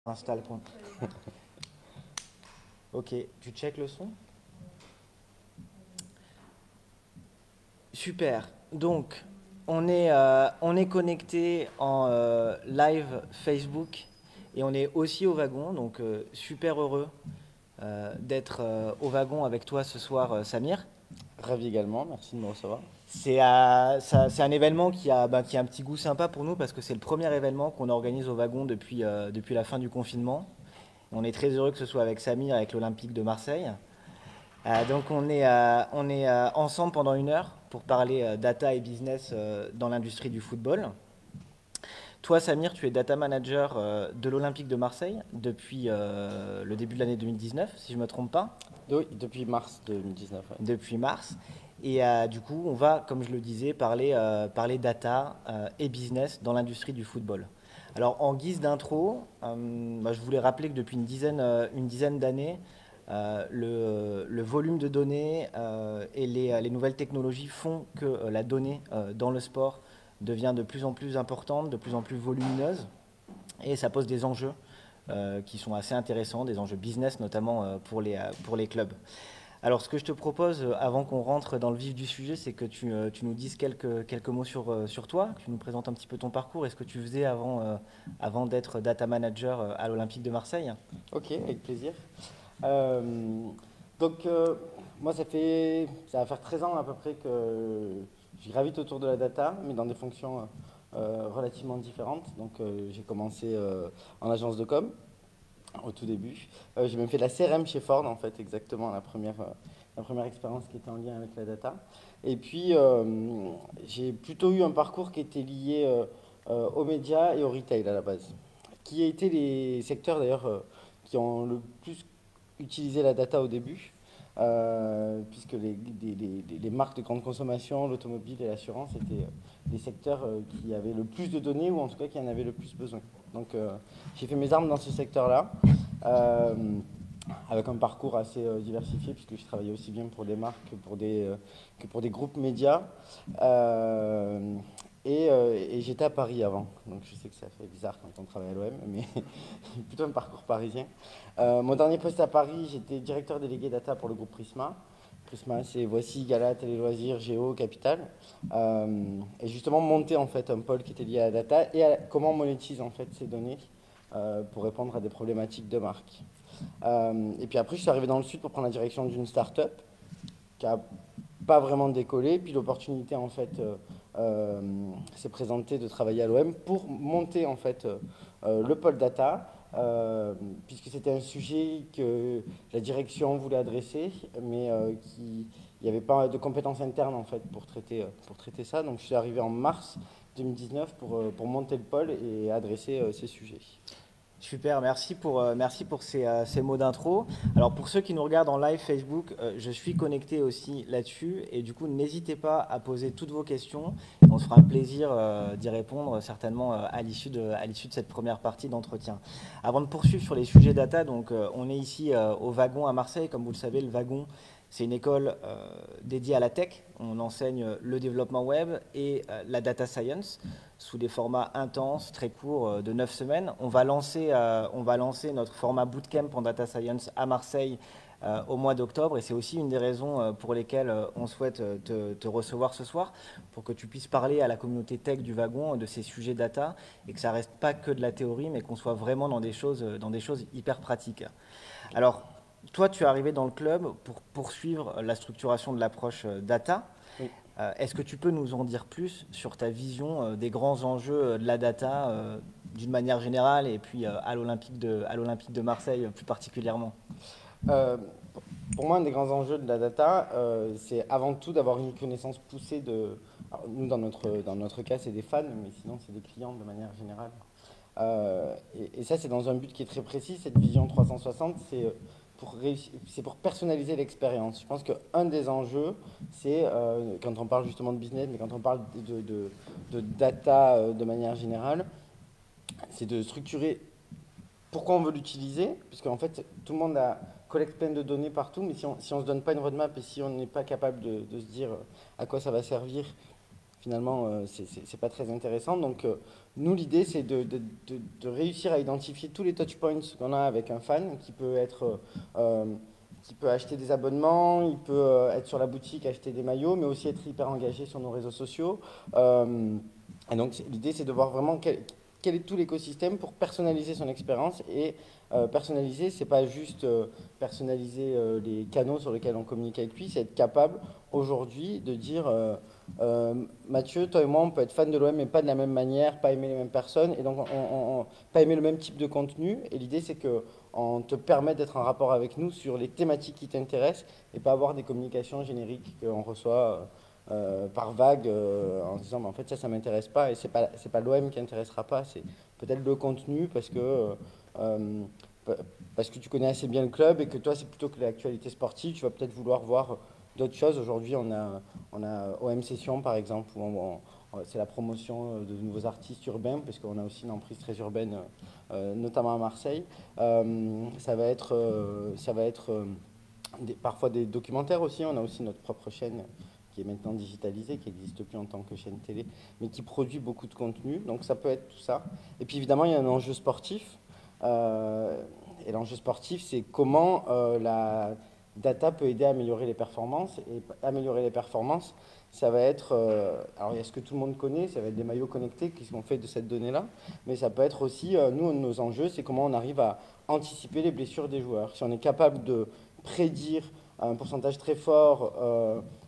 Installe compte. Ok, tu check le son? Super. Donc, on est connecté en live Facebook et on est aussi au wagon. Donc, super heureux d'être au wagon avec toi ce soir, Samir. Ravi également, merci de me recevoir. C'est un événement qui a un petit goût sympa pour nous parce que c'est le premier événement qu'on organise au wagon depuis la fin du confinement. On est très heureux que ce soit avec Samir, avec l'Olympique de Marseille. Donc on est ensemble pendant une heure pour parler data et business dans l'industrie du football. Toi, Samir, tu es data manager de l'Olympique de Marseille depuis le début de l'année 2019, si je ne me trompe pas, Oui, depuis mars 2019. Ouais. depuis mars. Et du coup, on va, comme je le disais, parler data et business dans l'industrie du football. Alors, en guise d'intro, je voulais rappeler que depuis une dizaine d'années, le volume de données et les nouvelles technologies font que la donnée dans le sport devient de plus en plus importante, de plus en plus volumineuse, et ça pose des enjeux qui sont assez intéressants, des enjeux business notamment pour les clubs. Alors, ce que je te propose, avant qu'on rentre dans le vif du sujet, c'est que tu nous dises quelques mots sur toi, que tu nous présentes un petit peu ton parcours et ce que tu faisais avant d'être data manager à l'Olympique de Marseille. Ok, avec plaisir. Euh, donc, moi, ça va faire 13 ans à peu près que je gravite autour de la data, mais dans des fonctions relativement différentes. Donc, j'ai commencé en agence de com au tout début. J'ai même fait de la CRM chez Ford, en fait, exactement la première expérience qui était en lien avec la data. Et puis, j'ai plutôt eu un parcours qui était lié aux médias et au retail à la base, qui a été les secteurs d'ailleurs qui ont le plus utilisé la data au début, puisque les marques de grande consommation, l'automobile et l'assurance étaient les secteurs qui avaient le plus de données ou en tout cas qui en avaient le plus besoin. Donc, j'ai fait mes armes dans ce secteur-là, euh, avec un parcours assez diversifié, puisque je travaillais aussi bien pour des marques que pour des groupes médias. Euh, et j'étais à Paris avant, donc je sais que ça fait bizarre quand on travaille à l'OM, mais plutôt un parcours parisien. Mon dernier poste à Paris, j'étais directeur délégué data pour le groupe Prisma. Prisma, c'est Voici, Gala, Télé Loisirs, Géo, Capital. Et justement, monter en fait un pôle qui était lié à la data et à comment on monétise en fait ces données pour répondre à des problématiques de marque. Et puis après, je suis arrivé dans le sud pour prendre la direction d'une start-up qui a pas vraiment décollé. Puis l'opportunité en fait euh, s'est présentée de travailler à l'OM pour monter en fait le pôle data. Puisque c'était un sujet que la direction voulait adresser, mais qui il n'y avait pas de compétences internes en fait pour traiter ça. Donc je suis arrivé en mars 2019 pour monter le pôle et adresser ces sujets. Super, merci pour ces mots d'intro. Alors pour ceux qui nous regardent en live Facebook, je suis connecté aussi là-dessus et du coup n'hésitez pas à poser toutes vos questions. On se fera un plaisir d'y répondre certainement à l'issue de cette première partie d'entretien. Avant de poursuivre sur les sujets data, donc on est ici au Wagon à Marseille. Comme vous le savez, le Wagon c'est une école dédiée à la tech. On enseigne le développement web et la data science sous des formats intenses, très courts, de 9 semaines. On va lancer notre format bootcamp en data science à Marseille au mois d'octobre. Et c'est aussi une des raisons pour lesquelles on souhaite te recevoir ce soir, pour que tu puisses parler à la communauté tech du wagon de ces sujets data et que ça reste pas que de la théorie, mais qu'on soit vraiment dans des choses hyper pratiques. Alors, toi, tu es arrivé dans le club pour poursuivre la structuration de l'approche data. Oui. Est-ce que tu peux nous en dire plus sur ta vision des grands enjeux de la data d'une manière générale et puis à l'Olympique de Marseille plus particulièrement? Euh, pour moi, un des grands enjeux de la data, c'est avant tout d'avoir une connaissance poussée de. Alors, nous, dans notre cas, c'est des fans, mais sinon, c'est des clients de manière générale. Et ça, c'est dans un but qui est très précis. Cette vision 360, c'est pour personnaliser l'expérience. Je pense qu'un des enjeux, c'est, quand on parle justement de business, mais quand on parle de data de manière générale, c'est de structurer pourquoi on veut l'utiliser, puisque en fait, tout le monde collecte plein de données partout, mais si on ne se donne pas une roadmap et si on n'est pas capable de se dire à quoi ça va servir finalement, c'est pas très intéressant. Donc, nous, l'idée, c'est de réussir à identifier tous les touchpoints qu'on a avec un fan qui peut acheter des abonnements, il peut être sur la boutique, acheter des maillots, mais aussi être hyper engagé sur nos réseaux sociaux. Et donc, l'idée, c'est de voir vraiment quel est tout l'écosystème pour personnaliser son expérience. Et personnaliser, c'est pas juste personnaliser les canaux sur lesquels on communique avec lui, c'est être capable aujourd'hui de dire Mathieu, toi et moi, on peut être fan de l'OM, mais pas de la même manière, pas aimer les mêmes personnes, et donc pas aimer le même type de contenu. Et l'idée, c'est que on te permet d'être en rapport avec nous sur les thématiques qui t'intéressent et pas avoir des communications génériques qu'on reçoit par vague en disant mais en fait ça m'intéresse pas et c'est pas l'OM qui intéressera pas, c'est peut-être le contenu euh, parce que tu connais assez bien le club et que toi c'est plutôt que l'actualité sportive, tu vas peut-être vouloir voir d'autres choses. Aujourd'hui on a OM Session par exemple où c'est la promotion de nouveaux artistes urbains parce qu'on a aussi une emprise très urbaine notamment à Marseille. Ça va être parfois des documentaires aussi. On a aussi notre propre chaîne qui est maintenant digitalisée, qui n'existe plus en tant que chaîne télé, mais qui produit beaucoup de contenu. Donc ça peut être tout ça. Et puis évidemment, il y a un enjeu sportif. Euh, et l'enjeu sportif, c'est comment la data peut aider à améliorer les performances. Et améliorer les performances, ça va être, alors il y a ce que tout le monde connaît, ça va être des maillots connectés qui sont faits de cette donnée-là, mais ça peut être aussi, nous, nos enjeux, c'est comment on arrive à anticiper les blessures des joueurs. Si on est capable de prédire un pourcentage très fort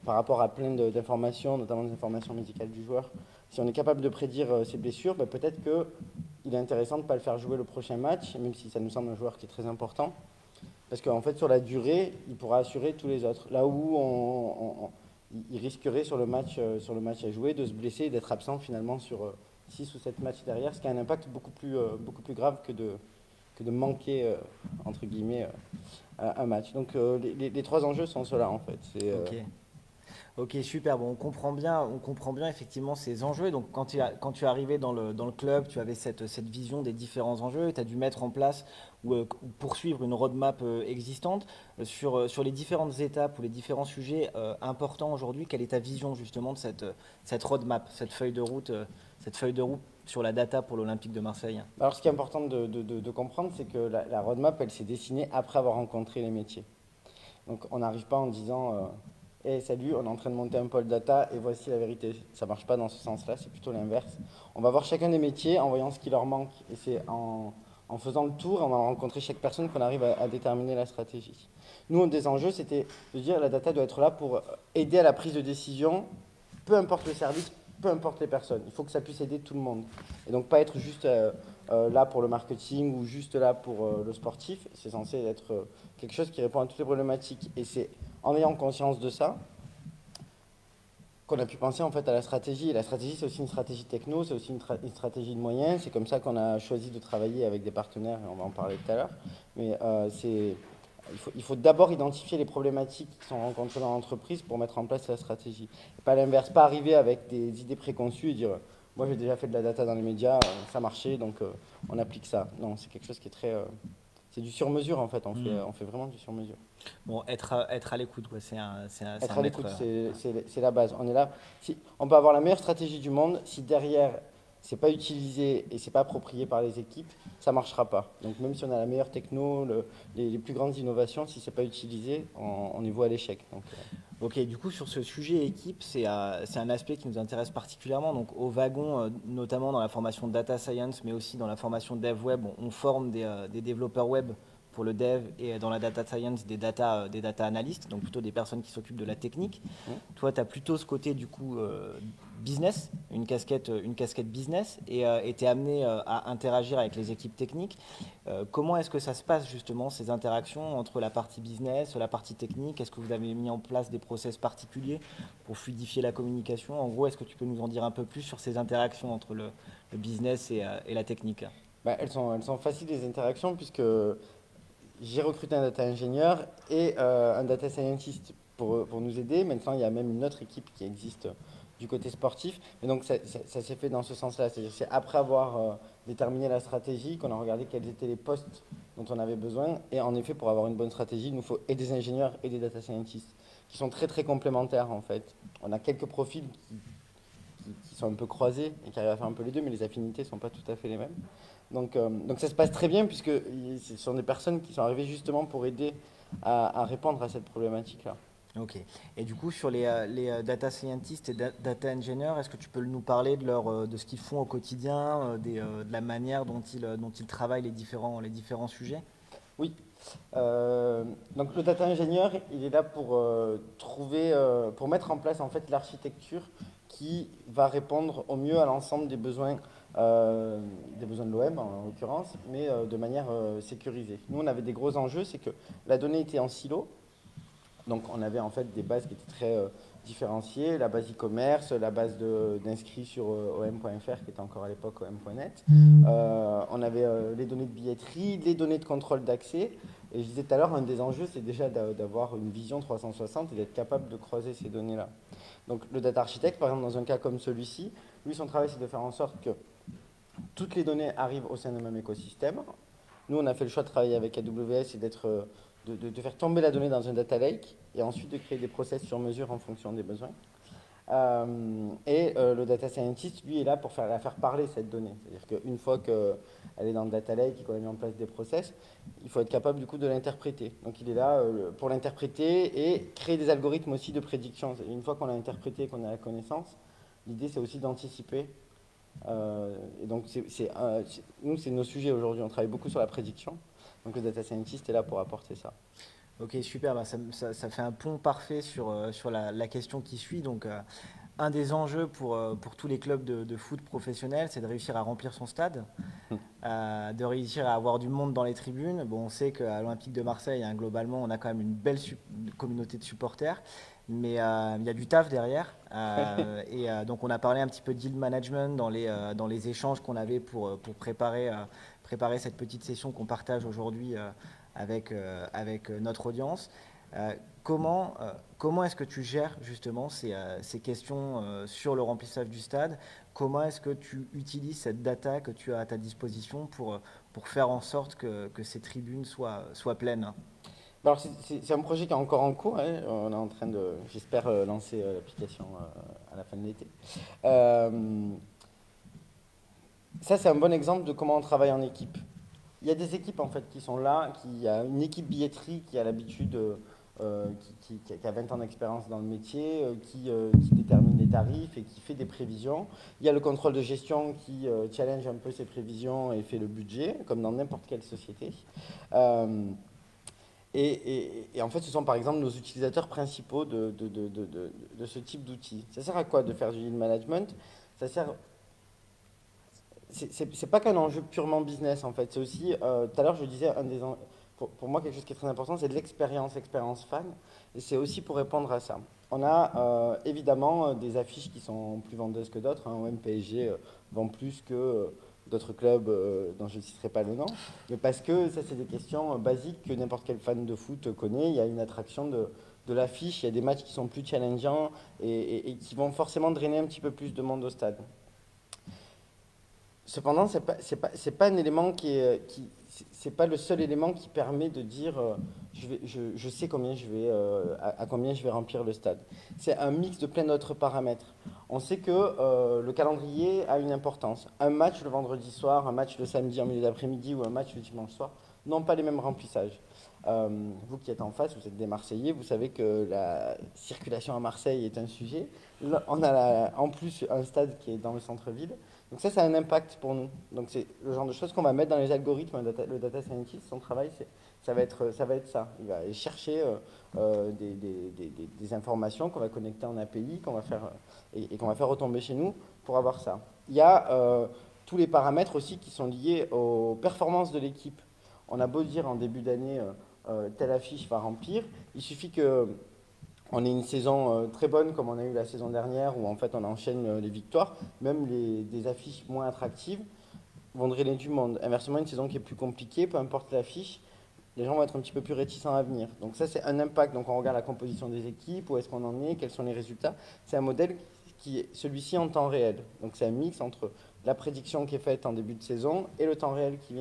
par rapport à plein d'informations, notamment des informations médicales du joueur, si on est capable de prédire ces blessures, ben peut-être qu'il est intéressant de ne pas le faire jouer le prochain match, même si ça nous semble un joueur qui est très important. Parce qu'en fait, sur la durée, il pourra assurer tous les autres. Là où il risquerait sur le match à jouer de se blesser et d'être absent finalement sur 6 ou 7 matchs derrière, ce qui a un impact beaucoup plus grave que de manquer, entre guillemets, un match. Donc les trois enjeux sont ceux-là en fait. Ok. Ok, super. Bon, on comprend bien effectivement ces enjeux. Donc, quand tu es arrivé dans le club, tu avais cette vision des différents enjeux. Tu as dû mettre en place ou poursuivre une roadmap existante sur les différentes étapes ou les différents sujets importants aujourd'hui. Quelle est ta vision justement de cette roadmap, cette feuille de route sur la data pour l'Olympique de Marseille? Alors ce qui est important de comprendre, c'est que la roadmap, elle s'est dessinée après avoir rencontré les métiers. Donc on n'arrive pas en disant hey, salut, on est en train de monter un pôle data et voici la vérité. Ça ne marche pas dans ce sens-là, c'est plutôt l'inverse. On va voir chacun des métiers en voyant ce qui leur manque. Et c'est en faisant le tour, on va rencontrer chaque personne qu'on arrive à déterminer la stratégie. Nous, un des enjeux, c'était de dire la data doit être là pour aider à la prise de décision, peu importe le service, peu importe les personnes. Il faut que ça puisse aider tout le monde. Et donc pas être juste là pour le marketing ou juste là pour le sportif. C'est censé être quelque chose qui répond à toutes les problématiques. Et c'est en ayant conscience de ça qu'on a pu penser en fait à la stratégie. Et la stratégie, c'est aussi une stratégie techno, c'est aussi une stratégie de moyens. C'est comme ça qu'on a choisi de travailler avec des partenaires, et on va en parler tout à l'heure. Mais il faut d'abord identifier les problématiques qui sont rencontrées dans l'entreprise pour mettre en place la stratégie. Et pas l'inverse, pas arriver avec des idées préconçues et dire moi j'ai déjà fait de la data dans les médias, ça marchait, donc on applique ça. Non, c'est quelque chose qui est très... c'est du sur-mesure en fait, on fait vraiment du sur-mesure. Bon, être à l'écoute, quoi, c'est Être un à maître. l'écoute, c'est la base. On est là. Si, on peut avoir la meilleure stratégie du monde, si derrière, c'est pas utilisé et c'est pas approprié par les équipes, ça marchera pas. Donc même si on a la meilleure techno, les plus grandes innovations, si c'est pas utilisé, on est voué à l'échec. Donc, Ok, du coup, sur ce sujet équipe, c'est un aspect qui nous intéresse particulièrement. Donc, au wagon, notamment dans la formation data science, mais aussi dans la formation dev web, on forme des développeurs web pour le dev et dans la data science des data analystes, donc plutôt des personnes qui s'occupent de la technique. Toi, tu as plutôt ce côté du coup business, une casquette business, et tu es amené à interagir avec les équipes techniques. Comment est-ce que ça se passe justement, ces interactions entre la partie business, la partie technique? Est-ce que vous avez mis en place des process particuliers pour fluidifier la communication? En gros, est-ce que tu peux nous en dire un peu plus sur ces interactions entre le business et la technique? bah, elles sont faciles les interactions puisque j'ai recruté un data ingénieur et un data scientist pour nous aider. Maintenant, il y a même une autre équipe qui existe du côté sportif. Et donc, ça s'est fait dans ce sens-là. C'est-à-dire, c'est après avoir déterminé la stratégie qu'on a regardé quels étaient les postes dont on avait besoin. Et en effet, pour avoir une bonne stratégie, il nous faut et des ingénieurs et des data scientists qui sont très très complémentaires en fait. On a quelques profils sont un peu croisés et qui arrivent à faire un peu les deux, mais les affinités ne sont pas tout à fait les mêmes. Donc ça se passe très bien puisque ce sont des personnes qui sont arrivées justement pour aider à répondre à cette problématique-là. Ok. Et du coup, sur les data scientists et data engineers, est-ce que tu peux nous parler de ce qu'ils font au quotidien, de la manière dont ils travaillent les différents sujets? Oui. Donc le data ingénieur, il est là pour pour mettre en place en fait l'architecture qui va répondre au mieux à l'ensemble des besoins de l'OM en l'occurrence, mais de manière sécurisée. Nous, on avait des gros enjeux, c'est que la donnée était en silo, donc on avait en fait des bases qui étaient très différenciées, la base e-commerce, la base d'inscrits sur om.fr qui était encore à l'époque om.net. On avait les données de billetterie, les données de contrôle d'accès. Et je disais tout à l'heure, un des enjeux, c'est déjà d'avoir une vision 360 et d'être capable de croiser ces données-là. Donc le data architect, par exemple, dans un cas comme celui-ci, lui, son travail, c'est de faire en sorte que toutes les données arrivent au sein d'un même écosystème. Nous, on a fait le choix de travailler avec AWS et de faire tomber la donnée dans un data lake et ensuite de créer des process sur mesure en fonction des besoins. Le data scientist, lui, est là pour la faire parler, cette donnée. C'est-à-dire qu'une fois qu'elle est dans le data lake et qu'on a mis en place des process, il faut être capable du coup de l'interpréter. Donc il est là pour l'interpréter et créer des algorithmes aussi de prédiction. Une fois qu'on l'a interprété et qu'on a la connaissance, l'idée c'est aussi d'anticiper. Et donc nous, c'est nos sujets aujourd'hui. On travaille beaucoup sur la prédiction. Donc le data scientist est là pour apporter ça. Ok, super. Bah, ça fait un pont parfait sur la question qui suit. Donc, un des enjeux pour tous les clubs de foot professionnels, c'est de réussir à remplir son stade, de réussir à avoir du monde dans les tribunes. Bon, on sait qu'à l'Olympique de Marseille, hein, globalement, on a quand même une belle communauté de supporters, mais il y a du taf derrière. Donc, on a parlé un petit peu de deal management dans les échanges qu'on avait pour préparer cette petite session qu'on partage aujourd'hui avec notre audience. Euh, comment est-ce que tu gères justement ces questions sur le remplissage du stade? Comment est-ce que tu utilises cette data que tu as à ta disposition pour faire en sorte que ces tribunes soient pleines? Alors, c'est un projet qui est encore en cours, hein. On est en train j'espère, lancer l'application à la fin de l'été. Euh, Ça, c'est un bon exemple de comment on travaille en équipe. Il y a des équipes en fait qui sont là, il y a une équipe billetterie qui a l'habitude, qui a 20 ans d'expérience dans le métier, qui détermine les tarifs et qui fait des prévisions. Il y a le contrôle de gestion qui challenge un peu ses prévisions et fait le budget, comme dans n'importe quelle société. Euh, et en fait, ce sont par exemple nos utilisateurs principaux de ce type d'outils. Ça sert à quoi de faire du lead management? Ça sert c'est pas qu'un enjeu purement business en fait, c'est aussi, tout à l'heure je disais, pour moi quelque chose qui est très important, c'est de l'expérience fan, et c'est aussi pour répondre à ça. On a évidemment des affiches qui sont plus vendeuses que d'autres, hein. OM PSG vend plus que d'autres clubs dont je ne citerai pas le nom, mais parce que ça c'est des questions basiques que n'importe quel fan de foot connaît, il y a une attraction de l'affiche, il y a des matchs qui sont plus challengeants et qui vont forcément drainer un petit peu plus de monde au stade. Cependant, c'est pas un élément c'est pas le seul élément qui permet de dire je sais combien à combien je vais remplir le stade. C'est un mix de plein d'autres paramètres. On sait que le calendrier a une importance. Un match le vendredi soir, un match le samedi en milieu d'après-midi ou un match le dimanche soir n'ont pas les mêmes remplissages. Vous qui êtes en face, vous êtes des Marseillais, vous savez que la circulation à Marseille est un sujet. Là, on a en plus un stade qui est dans le centre-ville. Donc ça a un impact pour nous. Donc c'est le genre de choses qu'on va mettre dans les algorithmes. Le data scientist, son travail, ça va être ça. Il va aller chercher des informations qu'on va connecter en API, qu'on va faire, et qu'on va faire retomber chez nous pour avoir ça. Il y a tous les paramètres aussi qui sont liés aux performances de l'équipe. On a beau dire en début d'année, telle affiche va remplir, il suffit que on ait une saison très bonne comme on a eu la saison dernière où en fait on enchaîne les victoires, même des affiches moins attractives vont drainer du monde. Inversement, une saison qui est plus compliquée, peu importe l'affiche, les gens vont être un petit peu plus réticents à venir. Donc ça c'est un impact, donc on regarde la composition des équipes, où est-ce qu'on en est, quels sont les résultats. C'est un modèle qui est celui-ci en temps réel. Donc c'est un mix entre la prédiction qui est faite en début de saison et le temps réel qui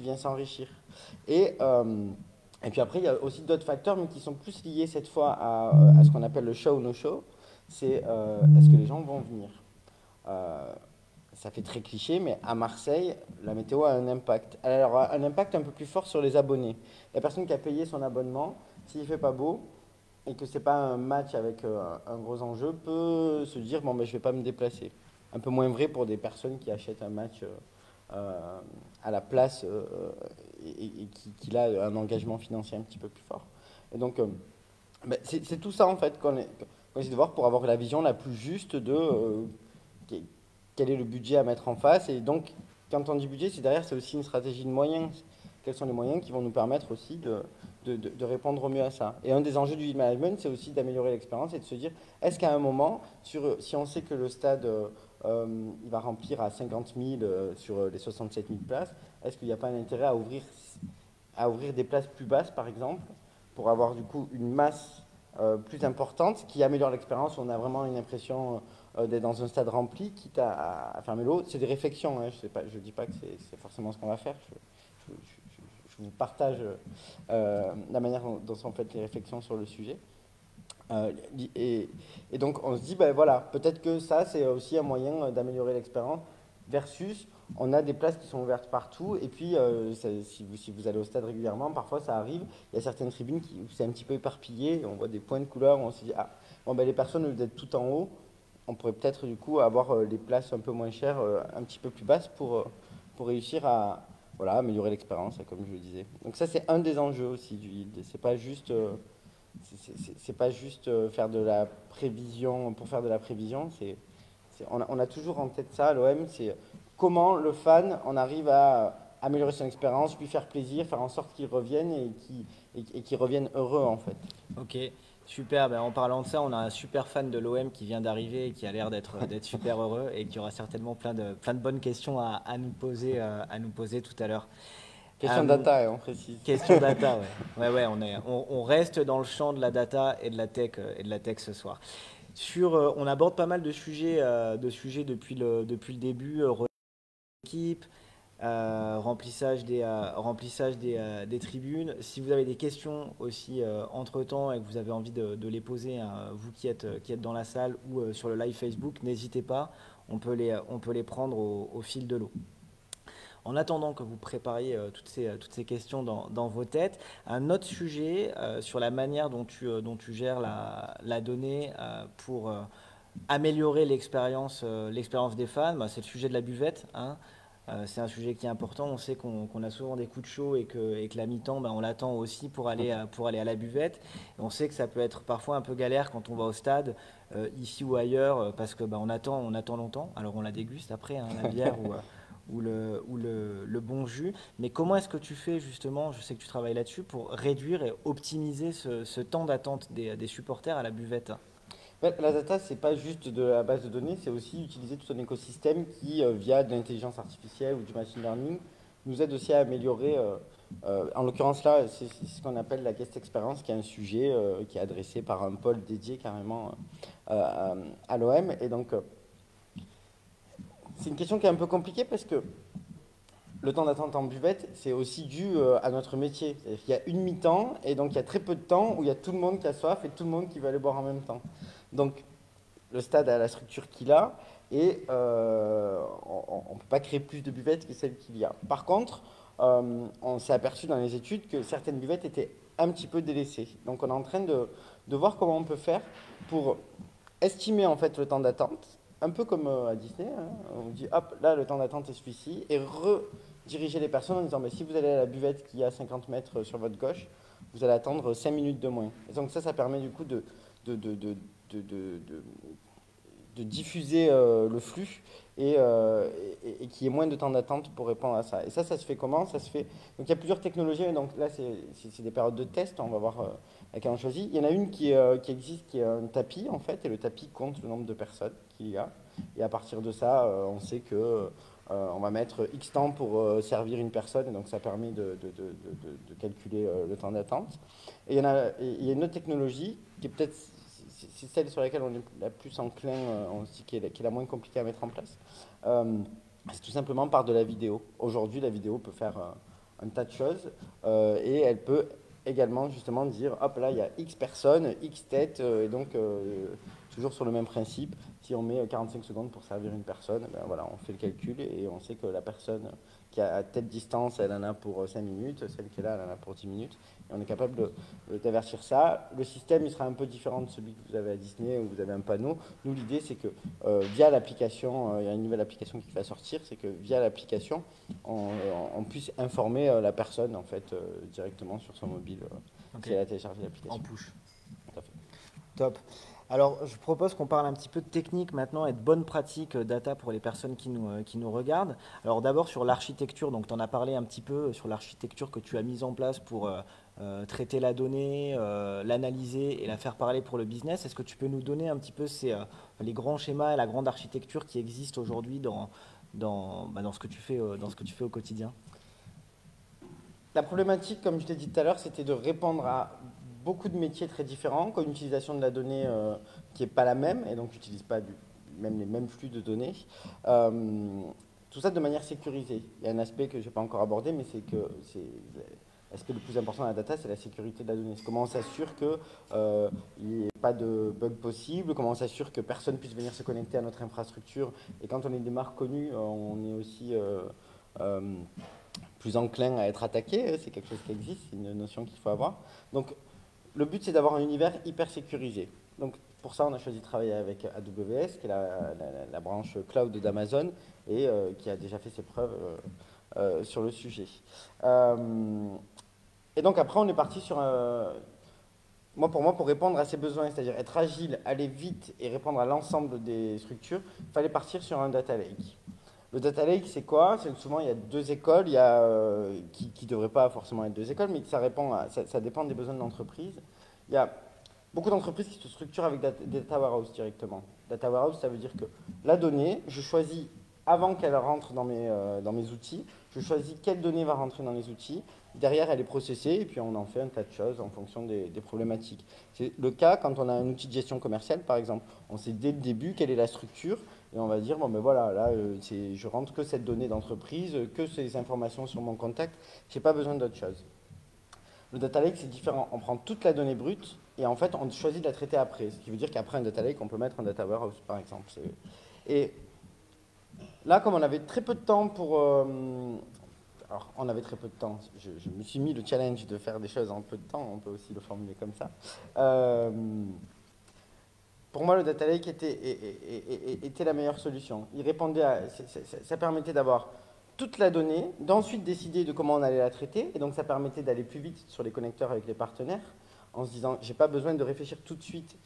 vient s'enrichir. Et puis après, il y a aussi d'autres facteurs, mais qui sont plus liés cette fois à ce qu'on appelle le show ou no show. C'est est-ce que les gens vont venir? ça fait très cliché, mais à Marseille, la météo a un impact. Alors, un impact un peu plus fort sur les abonnés. La personne qui a payé son abonnement, s'il ne fait pas beau et que ce n'est pas un match avec un gros enjeu, peut se dire, bon, ben, je ne vais pas me déplacer. Un peu moins vrai pour des personnes qui achètent un match à la place et qui a un engagement financier un petit peu plus fort. Et donc, ben, c'est tout ça en fait qu'on essaie de voir pour avoir la vision la plus juste de quel est le budget à mettre en face. Et donc, quand on dit budget, c'est derrière, c'est aussi une stratégie de moyens. Quels sont les moyens qui vont nous permettre aussi de répondre au mieux à ça. Et un des enjeux du lead management, c'est aussi d'améliorer l'expérience et de se dire, est-ce qu'à un moment, si on sait que le stade il va remplir à 50 000 sur les 67 000 places, est-ce qu'il n'y a pas un intérêt à ouvrir des places plus basses, par exemple, pour avoir du coup une masse plus importante qui améliore l'expérience. On a vraiment une impression d'être dans un stade rempli, quitte à fermer l'eau. C'est des réflexions, hein. Je ne dis pas que c'est forcément ce qu'on va faire. Je vous partage la manière dont sont faites les réflexions sur le sujet. Et donc on se dit, ben voilà, peut-être que ça c'est aussi un moyen d'améliorer l'expérience versus on a des places qui sont ouvertes partout et puis si vous allez au stade régulièrement, parfois ça arrive, il y a certaines tribunes où c'est un petit peu éparpillé, on voit des points de couleur, on se dit, ah, bon ben les personnes au lieu d'être tout en haut, on pourrait peut-être du coup avoir les places un peu moins chères, un petit peu plus basses pour réussir à voilà, améliorer l'expérience, comme je le disais. Donc ça c'est un des enjeux aussi du yield, c'est pas juste c'est pas juste faire de la prévision pour faire de la prévision. On a toujours en tête ça à l'OM, c'est comment le fan on arrive à améliorer son expérience, lui faire plaisir, faire en sorte qu'il revienne et qu'il revienne heureux en fait. Ok, super. Ben, en parlant de ça, on a un super fan de l'OM qui vient d'arriver et qui a l'air d'être super heureux et qui aura certainement plein de bonnes questions à nous poser tout à l'heure. Question data, on précise. Question data, ouais. Ouais, on reste dans le champ de la data et de la tech ce soir. On aborde pas mal de sujets depuis le début, équipe, remplissage des tribunes. Si vous avez des questions aussi entre-temps et que vous avez envie de les poser, hein, vous qui êtes dans la salle ou sur le live Facebook, n'hésitez pas, on peut les prendre au fil de l'eau. En attendant que vous prépariez toutes ces questions dans vos têtes, un autre sujet sur la manière dont tu gères la donnée pour améliorer l'expérience des fans, bah, c'est le sujet de la buvette, hein. C'est un sujet qui est important. On sait qu'on a souvent des coups de chaud et que la mi-temps, bah, on l'attend aussi pour aller à la buvette. Et on sait que ça peut être parfois un peu galère quand on va au stade, ici ou ailleurs, parce que bah, on attend longtemps. Alors on la déguste après, hein, la bière ou le bon jus. Mais comment est-ce que tu fais justement, je sais que tu travailles là-dessus, pour réduire et optimiser ce temps d'attente des supporters à la buvette? La data, c'est pas juste de la base de données, c'est aussi utiliser tout un écosystème qui, via de l'intelligence artificielle ou du machine learning, nous aide aussi à améliorer. En l'occurrence là, c'est ce qu'on appelle la guest experience, qui est un sujet qui est adressé par un pôle dédié carrément à l'OM. Et donc, c'est une question qui est un peu compliquée parce que le temps d'attente en buvette, c'est aussi dû à notre métier. Il y a une mi-temps et donc il y a très peu de temps où il y a tout le monde qui a soif et tout le monde qui veut aller boire en même temps. Donc, le stade a la structure qu'il a et on ne peut pas créer plus de buvettes que celles qu'il y a. Par contre, on s'est aperçu dans les études que certaines buvettes étaient un petit peu délaissées. Donc on est en train de voir comment on peut faire pour estimer en fait le temps d'attente, un peu comme à Disney, hein. On dit hop, là le temps d'attente est celui-ci, et rediriger les personnes en disant mais si vous allez à la buvette qui est à 50 mètres sur votre gauche, vous allez attendre 5 minutes de moins. Et donc ça permet du coup de, de, de, de, de, de, de diffuser le flux et qu'il y ait moins de temps d'attente pour répondre à ça. Et ça se fait comment? Ça se fait. Donc il y a plusieurs technologies. Donc là, c'est des périodes de test. On va voir laquelle on choisit. Il y en a une qui existe, qui est un tapis en fait, et le tapis compte le nombre de personnes qu'il y a. Et à partir de ça, on sait que on va mettre X temps pour servir une personne, et donc ça permet de calculer le temps d'attente. Et il y a une autre technologie qui est peut-être c'est celle sur laquelle on est la plus enclin, on se dit qui est la moins compliquée à mettre en place. C'est tout simplement par de la vidéo. Aujourd'hui, la vidéo peut faire un tas de choses et elle peut également justement dire hop là il y a X personnes, X têtes et donc toujours sur le même principe. Si on met 45 secondes pour servir une personne, ben voilà, on fait le calcul et on sait que la personne qui a à telle distance, elle en a pour 5 minutes, celle qui est là, elle en a pour 10 minutes. Et on est capable d'avertir ça. Le système, il sera un peu différent de celui que vous avez à Disney où vous avez un panneau. Nous, l'idée, c'est que via l'application, il y a une nouvelle application qui va sortir, c'est que via l'application, on puisse informer la personne en fait, directement sur son mobile si elle a téléchargé l'application. En push. Tout à fait. Top. Alors, je propose qu'on parle un petit peu de technique maintenant et de bonnes pratiques data pour les personnes qui nous regardent. Alors, d'abord sur l'architecture, donc tu en as parlé un petit peu sur l'architecture que tu as mise en place pour traiter la donnée, l'analyser et la faire parler pour le business. Est-ce que tu peux nous donner un petit peu les grands schémas et la grande architecture qui existent aujourd'hui dans ce que tu fais, dans ce que tu fais au quotidien? La problématique, comme je l'ai dit tout à l'heure, c'était de répondre à beaucoup de métiers très différents, qui ont une utilisation de la donnée qui n'est pas la même, et donc n'utilisent pas même les mêmes flux de données. Tout ça de manière sécurisée. Il y a un aspect que je n'ai pas encore abordé, mais c'est que l'aspect le plus important de la data, c'est la sécurité de la donnée. C'est comment on s'assure qu'il n'y ait pas de bug possible, comment on s'assure que personne puisse venir se connecter à notre infrastructure. Et quand on est des marques connues, on est aussi plus enclin à être attaqué. C'est quelque chose qui existe, c'est une notion qu'il faut avoir. Donc, le but, c'est d'avoir un univers hyper sécurisé. Donc, pour ça, on a choisi de travailler avec AWS, qui est la branche cloud d'Amazon, et qui a déjà fait ses preuves sur le sujet. Et donc, après, on est parti sur pour moi, pour répondre à ces besoins, c'est-à-dire être agile, aller vite et répondre à l'ensemble des structures, il fallait partir sur un data lake. Le data lake, c'est quoi? C'est que souvent, il y a deux écoles, qui ne devraient pas forcément être deux écoles, mais ça dépend des besoins de l'entreprise. Il y a beaucoup d'entreprises qui se structurent avec des data warehouse directement. Data warehouse, ça veut dire que la donnée, je choisis avant qu'elle rentre dans mes outils, je choisis quelle donnée va rentrer dans les outils. Derrière, elle est processée et puis on en fait un tas de choses en fonction des problématiques. C'est le cas quand on a un outil de gestion commerciale, par exemple. On sait dès le début quelle est la structure et on va dire, bon ben voilà, là, je rentre que cette donnée d'entreprise, que ces informations sur mon contact, je n'ai pas besoin d'autre chose. Le data lake, c'est différent. On prend toute la donnée brute et en fait, on choisit de la traiter après. Ce qui veut dire qu'après un data lake, on peut mettre un data warehouse, par exemple. Et là, comme on avait très peu de temps pour... alors, on avait très peu de temps. Je me suis mis le challenge de faire des choses en peu de temps. On peut aussi le formuler comme ça. Pour moi, le data lake était la meilleure solution. Il répondait ça permettait d'avoir toute la donnée, d'ensuite décider de comment on allait la traiter. Et donc, ça permettait d'aller plus vite sur les connecteurs avec les partenaires en se disant, j'ai pas besoin de réfléchir tout de suite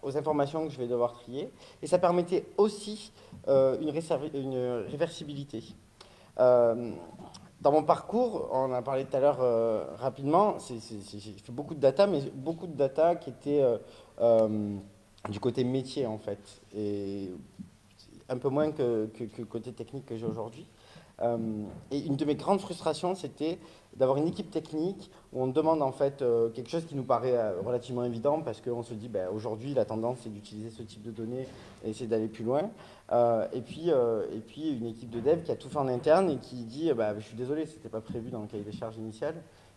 aux informations que je vais devoir trier. Et ça permettait aussi une réversibilité. Dans mon parcours, on en a parlé tout à l'heure rapidement, j'ai fait beaucoup de data, mais beaucoup de data qui étaient du côté métier en fait, et un peu moins que côté technique que j'ai aujourd'hui. Et une de mes grandes frustrations, c'était d'avoir une équipe technique où on demande en fait quelque chose qui nous paraît relativement évident parce qu'on se dit ben, aujourd'hui la tendance c'est d'utiliser ce type de données et essayer d'aller plus loin. Et puis une équipe de dev qui a tout fait en interne et qui dit bah, je suis désolé, c'était pas prévu dans le cahier des charges initial.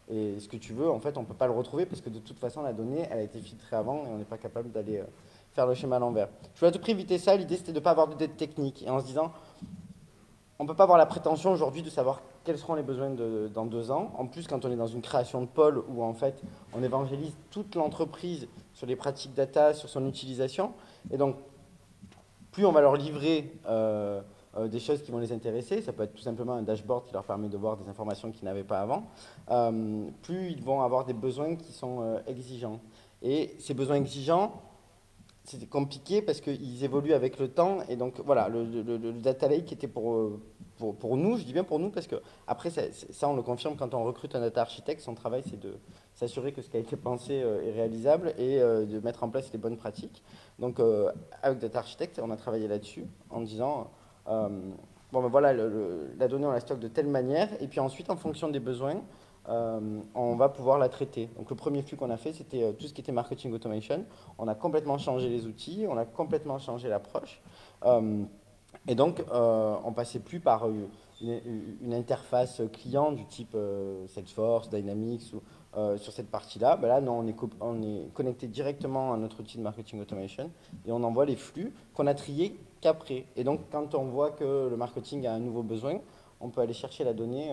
Et ce que tu veux, en fait, on ne peut pas le retrouver parce que de toute façon, la donnée, elle a été filtrée avant et on n'est pas capable d'aller faire le schéma à l'envers. Je voulais à tout prix éviter ça. L'idée, c'était de ne pas avoir de dette technique. Et en se disant, on ne peut pas avoir la prétention aujourd'hui de savoir quels seront les besoins dans 2 ans. En plus, quand on est dans une création de pôle où, en fait, on évangélise toute l'entreprise sur les pratiques data, sur son utilisation. Et donc, plus on va leur livrer des choses qui vont les intéresser, ça peut être tout simplement un dashboard qui leur permet de voir des informations qu'ils n'avaient pas avant, plus ils vont avoir des besoins qui sont exigeants. Et ces besoins exigeants, c'est compliqué parce qu'ils évoluent avec le temps. Et donc voilà, le data lake était pour nous, je dis bien pour nous parce que après ça on le confirme quand on recrute un data architecte, son travail c'est de s'assurer que ce qui a été pensé est réalisable et de mettre en place les bonnes pratiques. Donc avec data architecte, on a travaillé là-dessus en disant bon ben voilà, la donnée on la stocke de telle manière et puis ensuite en fonction des besoins, on va pouvoir la traiter. Donc le premier flux qu'on a fait, c'était tout ce qui était marketing automation. On a complètement changé les outils, on a complètement changé l'approche. Et donc, on passait plus par une interface client du type Salesforce, Dynamics ou sur cette partie-là, ben là, non, on est connecté directement à notre outil de marketing automation et on envoie les flux qu'on a triés qu'après. Et donc, quand on voit que le marketing a un nouveau besoin, on peut aller chercher la donnée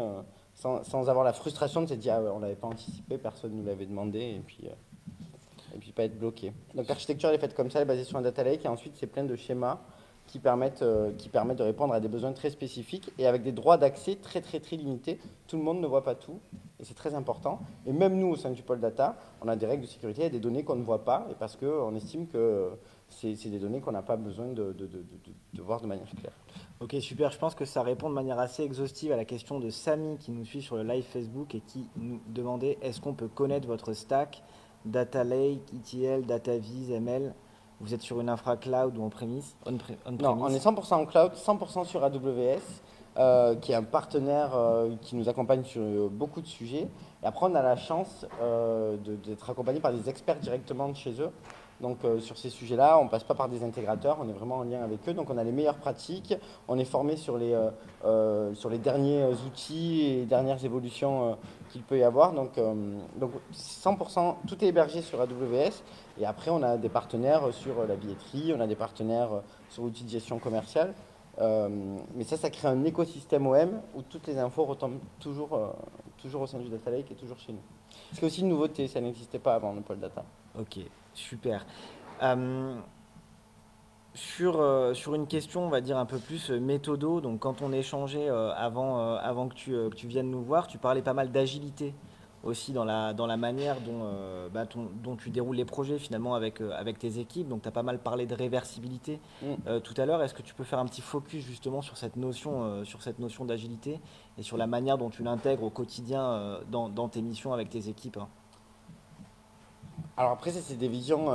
sans avoir la frustration de se dire ah ouais, on ne l'avait pas anticipé, personne ne nous l'avait demandé et puis pas être bloqué. Donc l'architecture elle est faite comme ça, elle est basée sur un data lake et ensuite c'est plein de schémas qui permettent de répondre à des besoins très spécifiques et avec des droits d'accès très limités. Tout le monde ne voit pas tout et c'est très important. Et même nous au sein du pôle data, on a des règles de sécurité et des données qu'on ne voit pas et parce qu'on estime que c'est des données qu'on n'a pas besoin de voir de manière claire. Ok, super. Je pense que ça répond de manière assez exhaustive à la question de Samy qui nous suit sur le live Facebook et qui nous demandait est-ce qu'on peut connaître votre stack, Data Lake, ETL, Data Viz, ML. Vous êtes sur une infra cloud ou Non, on est on-premise? 100% en cloud, 100% sur AWS, qui est un partenaire qui nous accompagne sur beaucoup de sujets. Et après, on a la chance d'être accompagné par des experts directement de chez eux. Donc sur ces sujets-là, on ne passe pas par des intégrateurs, on est vraiment en lien avec eux. Donc on a les meilleures pratiques, on est formé sur les derniers outils et dernières évolutions qu'il peut y avoir. Donc 100%, tout est hébergé sur AWS. Et après, on a des partenaires sur la billetterie, on a des partenaires sur l'outil de gestion commerciale. Mais ça crée un écosystème OM où toutes les infos retombent toujours au sein du Data Lake et toujours chez nous. C'est aussi une nouveauté, ça n'existait pas avant le pôle data. Ok, super. Euh, sur une question, on va dire un peu plus méthodo, donc quand on échangeait avant que tu viennes nous voir, tu parlais pas mal d'agilité aussi dans la manière dont tu déroules les projets finalement avec tes équipes. Donc tu as pas mal parlé de réversibilité Mm. tout à l'heure. Est-ce que tu peux faire un petit focus justement sur cette notion d'agilité et sur la manière dont tu l'intègres au quotidien dans tes missions avec tes équipes, hein? Alors après, ça, c'est des visions.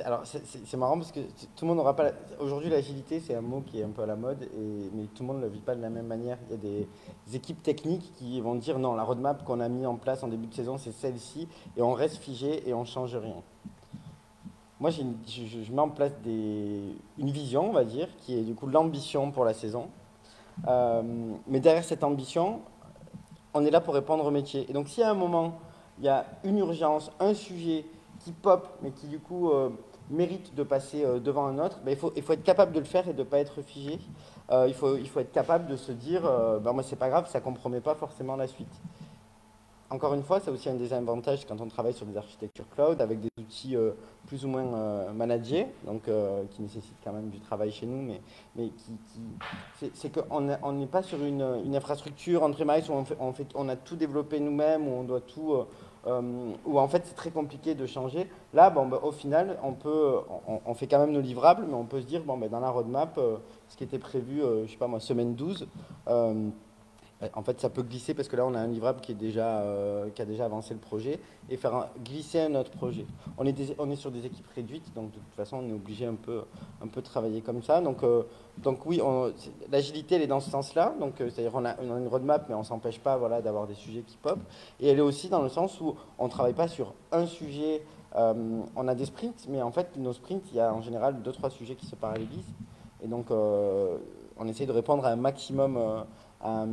Alors c'est marrant parce que tout le monde n'aura pas. Aujourd'hui, l'agilité, c'est un mot qui est un peu à la mode, mais tout le monde ne le vit pas de la même manière. Il y a des équipes techniques qui vont dire non, la roadmap qu'on a mis en place en début de saison, c'est celle-ci, et on reste figé et on ne change rien. Moi, je mets en place une vision, on va dire, qui est du coup l'ambition pour la saison. Euh, mais derrière cette ambition, on est là pour répondre au métier. Et donc, si à un moment, il y a une urgence, un sujet qui pop, mais qui du coup mérite de passer devant un autre, ben, il faut être capable de le faire et de ne pas être figé. Il faut être capable de se dire, ben, moi, c'est pas grave, ça ne compromet pas forcément la suite. Encore une fois, c'est aussi un des avantages quand on travaille sur des architectures cloud avec des outils plus ou moins managés, donc qui nécessitent quand même du travail chez nous, mais c'est qu'on n'est pas sur une infrastructure on-premise où on a tout développé nous-mêmes, où on doit tout, où en fait c'est très compliqué de changer. Là, bon, bah, au final, on fait quand même nos livrables, mais on peut se dire, bon, bah, dans la roadmap, ce qui était prévu, je sais pas moi, semaine 12. En fait, ça peut glisser parce que là, on a un livrable qui a déjà avancé le projet et glisser un autre projet. On est sur des équipes réduites, donc de toute façon, on est obligé un peu de travailler comme ça. Donc oui, l'agilité, elle est dans ce sens-là. Donc, c'est-à-dire, on a une roadmap, mais on ne s'empêche pas voilà, d'avoir des sujets qui pop. Et elle est aussi dans le sens où on ne travaille pas sur un sujet. On a des sprints, mais en fait, nos sprints, il y a en général deux, trois sujets qui se parallélisent. Et donc, on essaie de répondre à un maximum. À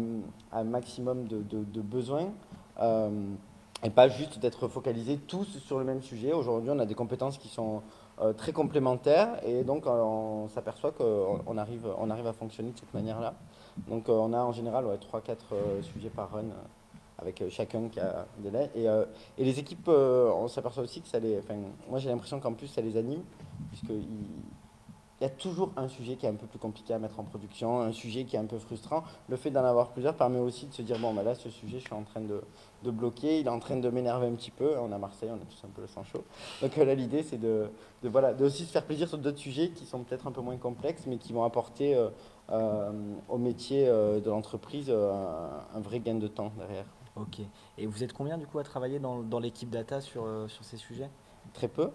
un maximum de besoins et pas juste d'être focalisés tous sur le même sujet. Aujourd'hui, on a des compétences qui sont très complémentaires et donc on s'aperçoit qu'on on arrive à fonctionner de cette manière-là. Donc on a en général ouais, 3-4 sujets par run avec chacun qui a des délais. Et les équipes, on s'aperçoit aussi que enfin, moi j'ai l'impression qu'en plus ça les anime, puisqu'ils il y a toujours un sujet qui est un peu plus compliqué à mettre en production, un sujet qui est un peu frustrant. Le fait d'en avoir plusieurs permet aussi de se dire, bon, bah là, ce sujet, je suis en train de bloquer, il est en train de m'énerver un petit peu. On est à Marseille, on a tous un peu le sang chaud. Donc là, l'idée, c'est voilà, de aussi se faire plaisir sur d'autres sujets qui sont peut-être un peu moins complexes, mais qui vont apporter au métier de l'entreprise un vrai gain de temps derrière. Ok. Et vous êtes combien du coup à travailler dans l'équipe data sur ces sujets? Très peu.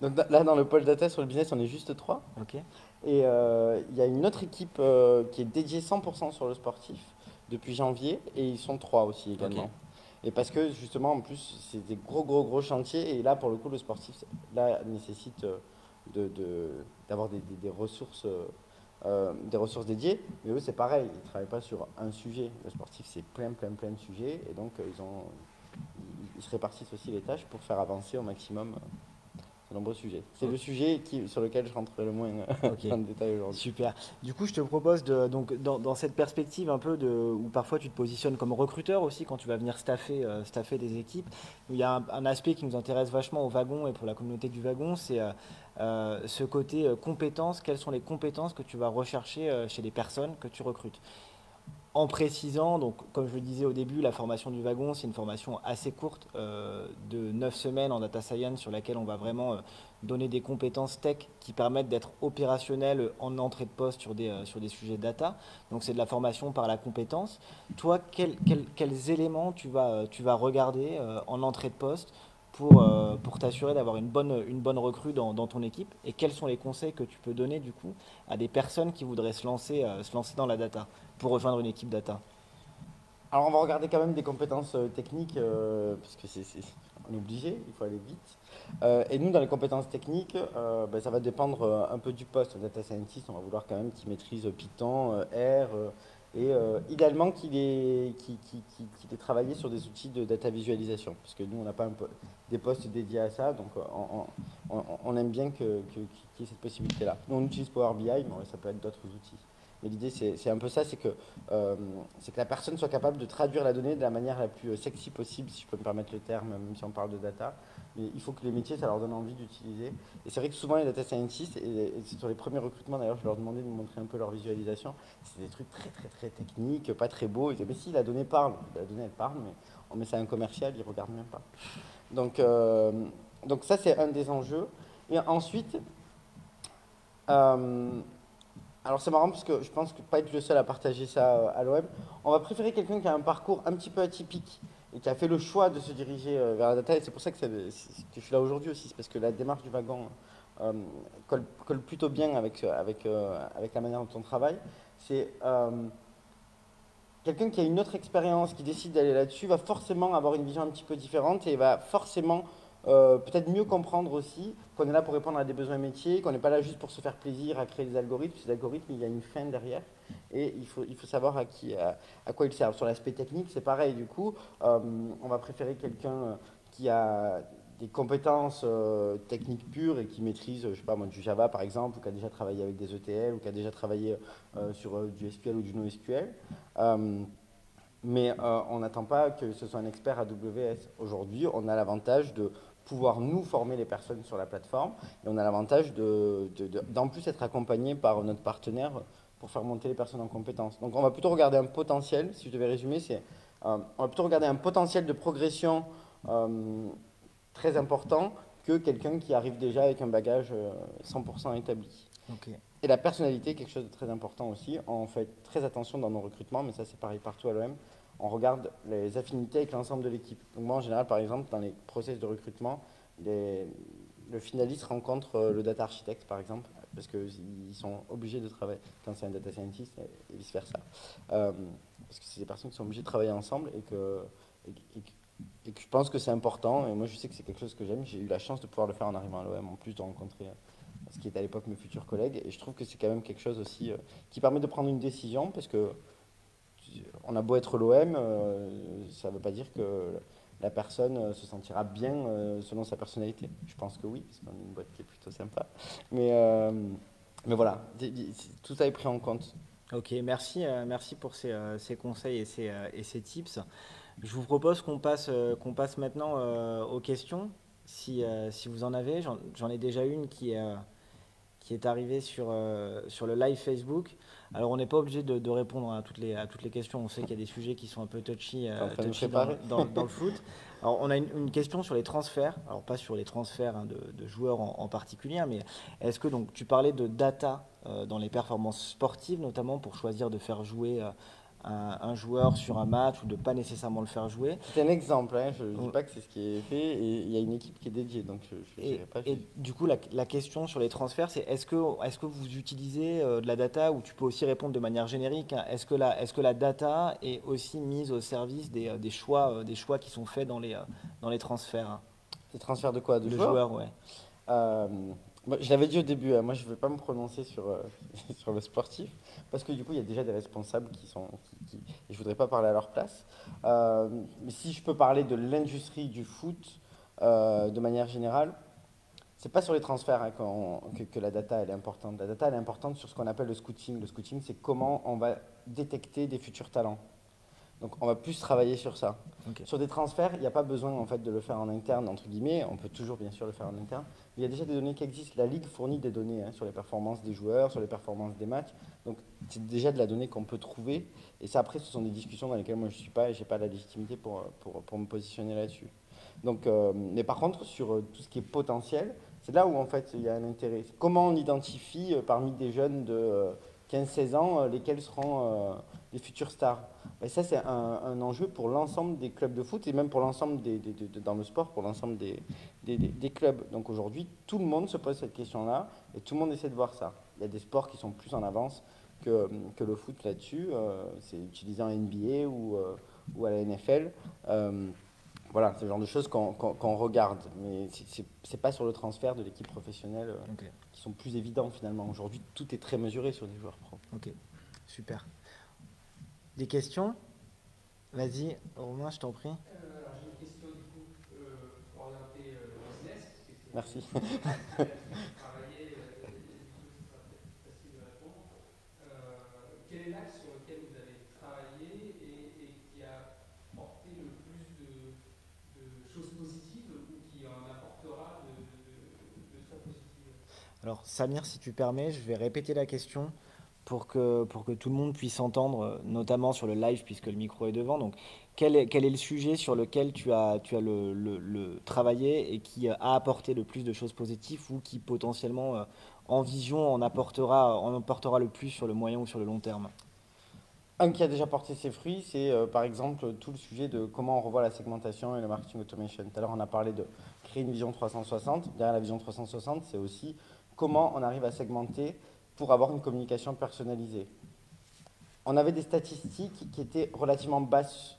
Donc là, dans le pôle data sur le business, on est juste trois. Ok. Et il y a une autre équipe qui est dédiée 100% sur le sportif depuis janvier, et ils sont trois aussi Ok. également. Et parce que justement, en plus, c'est des gros chantiers, et là, pour le coup, le sportif, là, nécessite d'avoir des ressources des ressources dédiées, mais eux c'est pareil, ils ne travaillent pas sur un sujet. Le sportif c'est plein de sujets et donc ils se répartissent aussi les tâches pour faire avancer au maximum de nombreux sujets. C'est le sujet sur lequel je rentrerai le moins Ok, dans le détail aujourd'hui. super. Du coup, je te propose donc dans cette perspective un peu où parfois tu te positionnes comme recruteur aussi quand tu vas venir staffer des équipes. Il y a un aspect qui nous intéresse vachement au wagon et pour la communauté du wagon, c'est ce côté compétences. Quelles sont les compétences que tu vas rechercher chez les personnes que tu recrutes? En précisant, donc, comme je le disais au début, la formation du wagon, c'est une formation assez courte, de 9 semaines en data science, sur laquelle on va vraiment donner des compétences tech qui permettent d'être opérationnel en entrée de poste sur des sujets data. Donc c'est de la formation par la compétence. Toi, quels éléments tu vas regarder en entrée de poste pour t'assurer d'avoir une bonne recrue dans ton équipe? Et quels sont les conseils que tu peux donner du coup à des personnes qui voudraient se lancer dans la data pour rejoindre une équipe data? Alors on va regarder quand même des compétences techniques, parce que on est obligé, il faut aller vite. Et nous, dans les compétences techniques, ben, ça va dépendre un peu du poste. Data scientist, on va vouloir quand même qu'il maîtrise Python, R, et idéalement qu'il ait travaillé sur des outils de data visualisation. Parce que nous, on n'a pas des postes dédiés à ça, donc on aime bien qu'il y ait cette possibilité-là. Nous, on utilise Power BI, mais ça peut être d'autres outils. Mais l'idée, c'est un peu ça, c'est que la personne soit capable de traduire la donnée de la manière la plus sexy possible, si je peux me permettre le terme, même si on parle de data. Mais il faut que les métiers, ça leur donne envie d'utiliser. Et c'est vrai que souvent, les data scientists, et c'est sur les premiers recrutements d'ailleurs, je leur demandais de me montrer un peu leur visualisation. C'est des trucs très techniques, pas très beaux. Ils disaient, mais si, la donnée parle. La donnée, elle parle, mais on met ça à un commercial, il ne regarde même pas. Donc, donc ça, c'est un des enjeux. Et ensuite, euh, alors c'est marrant parce que je pense que pas être le seul à partager ça à l'OM. On va préférer quelqu'un qui a un parcours un petit peu atypique et qui a fait le choix de se diriger vers la data. Et c'est pour ça que je suis là aujourd'hui aussi. C'est parce que la démarche du wagon colle plutôt bien avec la manière dont on travaille. C'est quelqu'un qui a une autre expérience, qui décide d'aller là-dessus, va forcément avoir une vision un petit peu différente et va forcément peut-être mieux comprendre aussi qu'on est là pour répondre à des besoins métiers, qu'on n'est pas là juste pour se faire plaisir à créer des algorithmes. Ces algorithmes, il y a une fin derrière et il faut savoir à quoi ils servent. Sur l'aspect technique, c'est pareil. Du coup, on va préférer quelqu'un qui a des compétences techniques pures et qui maîtrise, je sais pas moi, du Java par exemple, ou qui a déjà travaillé avec des ETL, ou qui a déjà travaillé sur du SQL ou du NoSQL. Mais on n'attend pas que ce soit un expert AWS. Aujourd'hui, on a l'avantage de pouvoir nous former les personnes sur la plateforme et on a l'avantage d'en plus être accompagné par notre partenaire pour faire monter les personnes en compétences. Donc on va plutôt regarder un potentiel, si je devais résumer, on va plutôt regarder un potentiel de progression euh, très important que quelqu'un qui arrive déjà avec un bagage 100% établi. Ok. Et la personnalité est quelque chose de très important aussi. On fait très attention dans nos recrutements, mais ça c'est pareil partout à l'OM. On regarde les affinités avec l'ensemble de l'équipe. Donc moi en général, par exemple, dans les process de recrutement, le finaliste rencontre le data architect, par exemple, parce qu'ils sont obligés de travailler quand c'est un data scientist et vice-versa. Parce que c'est des personnes qui sont obligées de travailler ensemble et que je pense que c'est important. Et moi je sais que c'est quelque chose que j'aime. J'ai eu la chance de pouvoir le faire en arrivant à l'OM, en plus de rencontrer ce qui était à l'époque mes futurs collègues. Et je trouve que c'est quand même quelque chose aussi qui permet de prendre une décision, parce que on a beau être l'OM, ça ne veut pas dire que la personne se sentira bien selon sa personnalité. Je pense que oui, parce qu'on est une boîte qui est plutôt sympa. Mais, euh, mais voilà, tout ça est pris en compte. Ok, merci pour ces conseils et ces tips. Je vous propose qu'on passe maintenant aux questions, si vous en avez. J'en ai déjà une qui est arrivée sur le live Facebook. Alors, on n'est pas obligé de répondre à toutes les questions. On sait qu'il y a des sujets qui sont un peu Tu es en train de me touchy préparer. dans le foot. Alors, on a une question sur les transferts. Alors, pas sur les transferts hein, de joueurs en particulier, hein, mais est-ce que donc tu parlais de data dans les performances sportives, notamment pour choisir de faire jouer un joueur sur un match ou de pas nécessairement le faire jouer? C'est un exemple, hein, je ne dis pas que c'est ce qui est fait, et il y a une équipe qui est dédiée, donc je ne dirais pas. Et du coup, la question sur les transferts, c'est est-ce que vous utilisez de la data ou tu peux aussi répondre de manière générique, hein, est-ce que la data est aussi mise au service des choix qui sont faits dans les transferts, hein? Des transferts de quoi? De De joueurs? joueurs, ouais. Euh, Je l'avais dit au début, hein, moi je ne vais pas me prononcer sur, sur le sportif, parce que du coup il y a déjà des responsables qui sont, et je ne voudrais pas parler à leur place. Mais si je peux parler de l'industrie du foot de manière générale, c'est pas sur les transferts hein, que la data elle est importante. La data elle est importante sur ce qu'on appelle le scouting. Le scouting, c'est comment on va détecter des futurs talents. Donc on va plus travailler sur ça. Ok. Sur des transferts, il n'y a pas besoin en fait de le faire en interne, entre guillemets. On peut toujours bien sûr le faire en interne. Mais il y a déjà des données qui existent. La Ligue fournit des données hein, sur les performances des joueurs, sur les performances des matchs. Donc c'est déjà de la donnée qu'on peut trouver. Et ça après, ce sont des discussions dans lesquelles moi je ne suis pas et je n'ai pas la légitimité pour me positionner là-dessus. Donc, mais par contre, sur tout ce qui est potentiel, c'est là où en fait il y a un intérêt. Comment on identifie parmi des jeunes de 15-16 ans lesquels seront les futures stars. Et ça, c'est un enjeu pour l'ensemble des clubs de foot et même pour l'ensemble dans le sport, pour l'ensemble des clubs. Donc aujourd'hui, tout le monde se pose cette question-là et tout le monde essaie de voir ça. Il y a des sports qui sont plus en avance que le foot là-dessus. C'est utilisé en NBA ou à la NFL. Voilà, c'est le genre de choses qu'on regarde. Mais c'est pas sur le transfert de l'équipe professionnelle Ok. qui sont plus évidents finalement. Aujourd'hui, tout est très mesuré sur les joueurs pro. Ok. Super. Des questions? Vas-y, Romain, je t'en prie. Alors j'ai une question du coup orientée business, parce que c'est Merci. travailler, du coup ce sera peut-être facile de répondre. Quel est l'axe sur lequel vous avez travaillé et qui a porté le plus de choses positives ou qui en apportera de très positives? Alors, Samir, si tu permets, je vais répéter la question pour que tout le monde puisse entendre, notamment sur le live, puisque le micro est devant. Donc, quel est le sujet sur lequel tu as le travaillé et qui a apporté le plus de choses positives ou qui potentiellement, en vision, en apportera le plus sur le moyen ou sur le long terme? Un qui a déjà porté ses fruits, c'est par exemple tout le sujet de comment on revoit la segmentation et le marketing automation. Tout à l'heure, on a parlé de créer une vision 360. Derrière la vision 360, c'est aussi comment on arrive à segmenter pour avoir une communication personnalisée. On avait des statistiques qui étaient relativement basses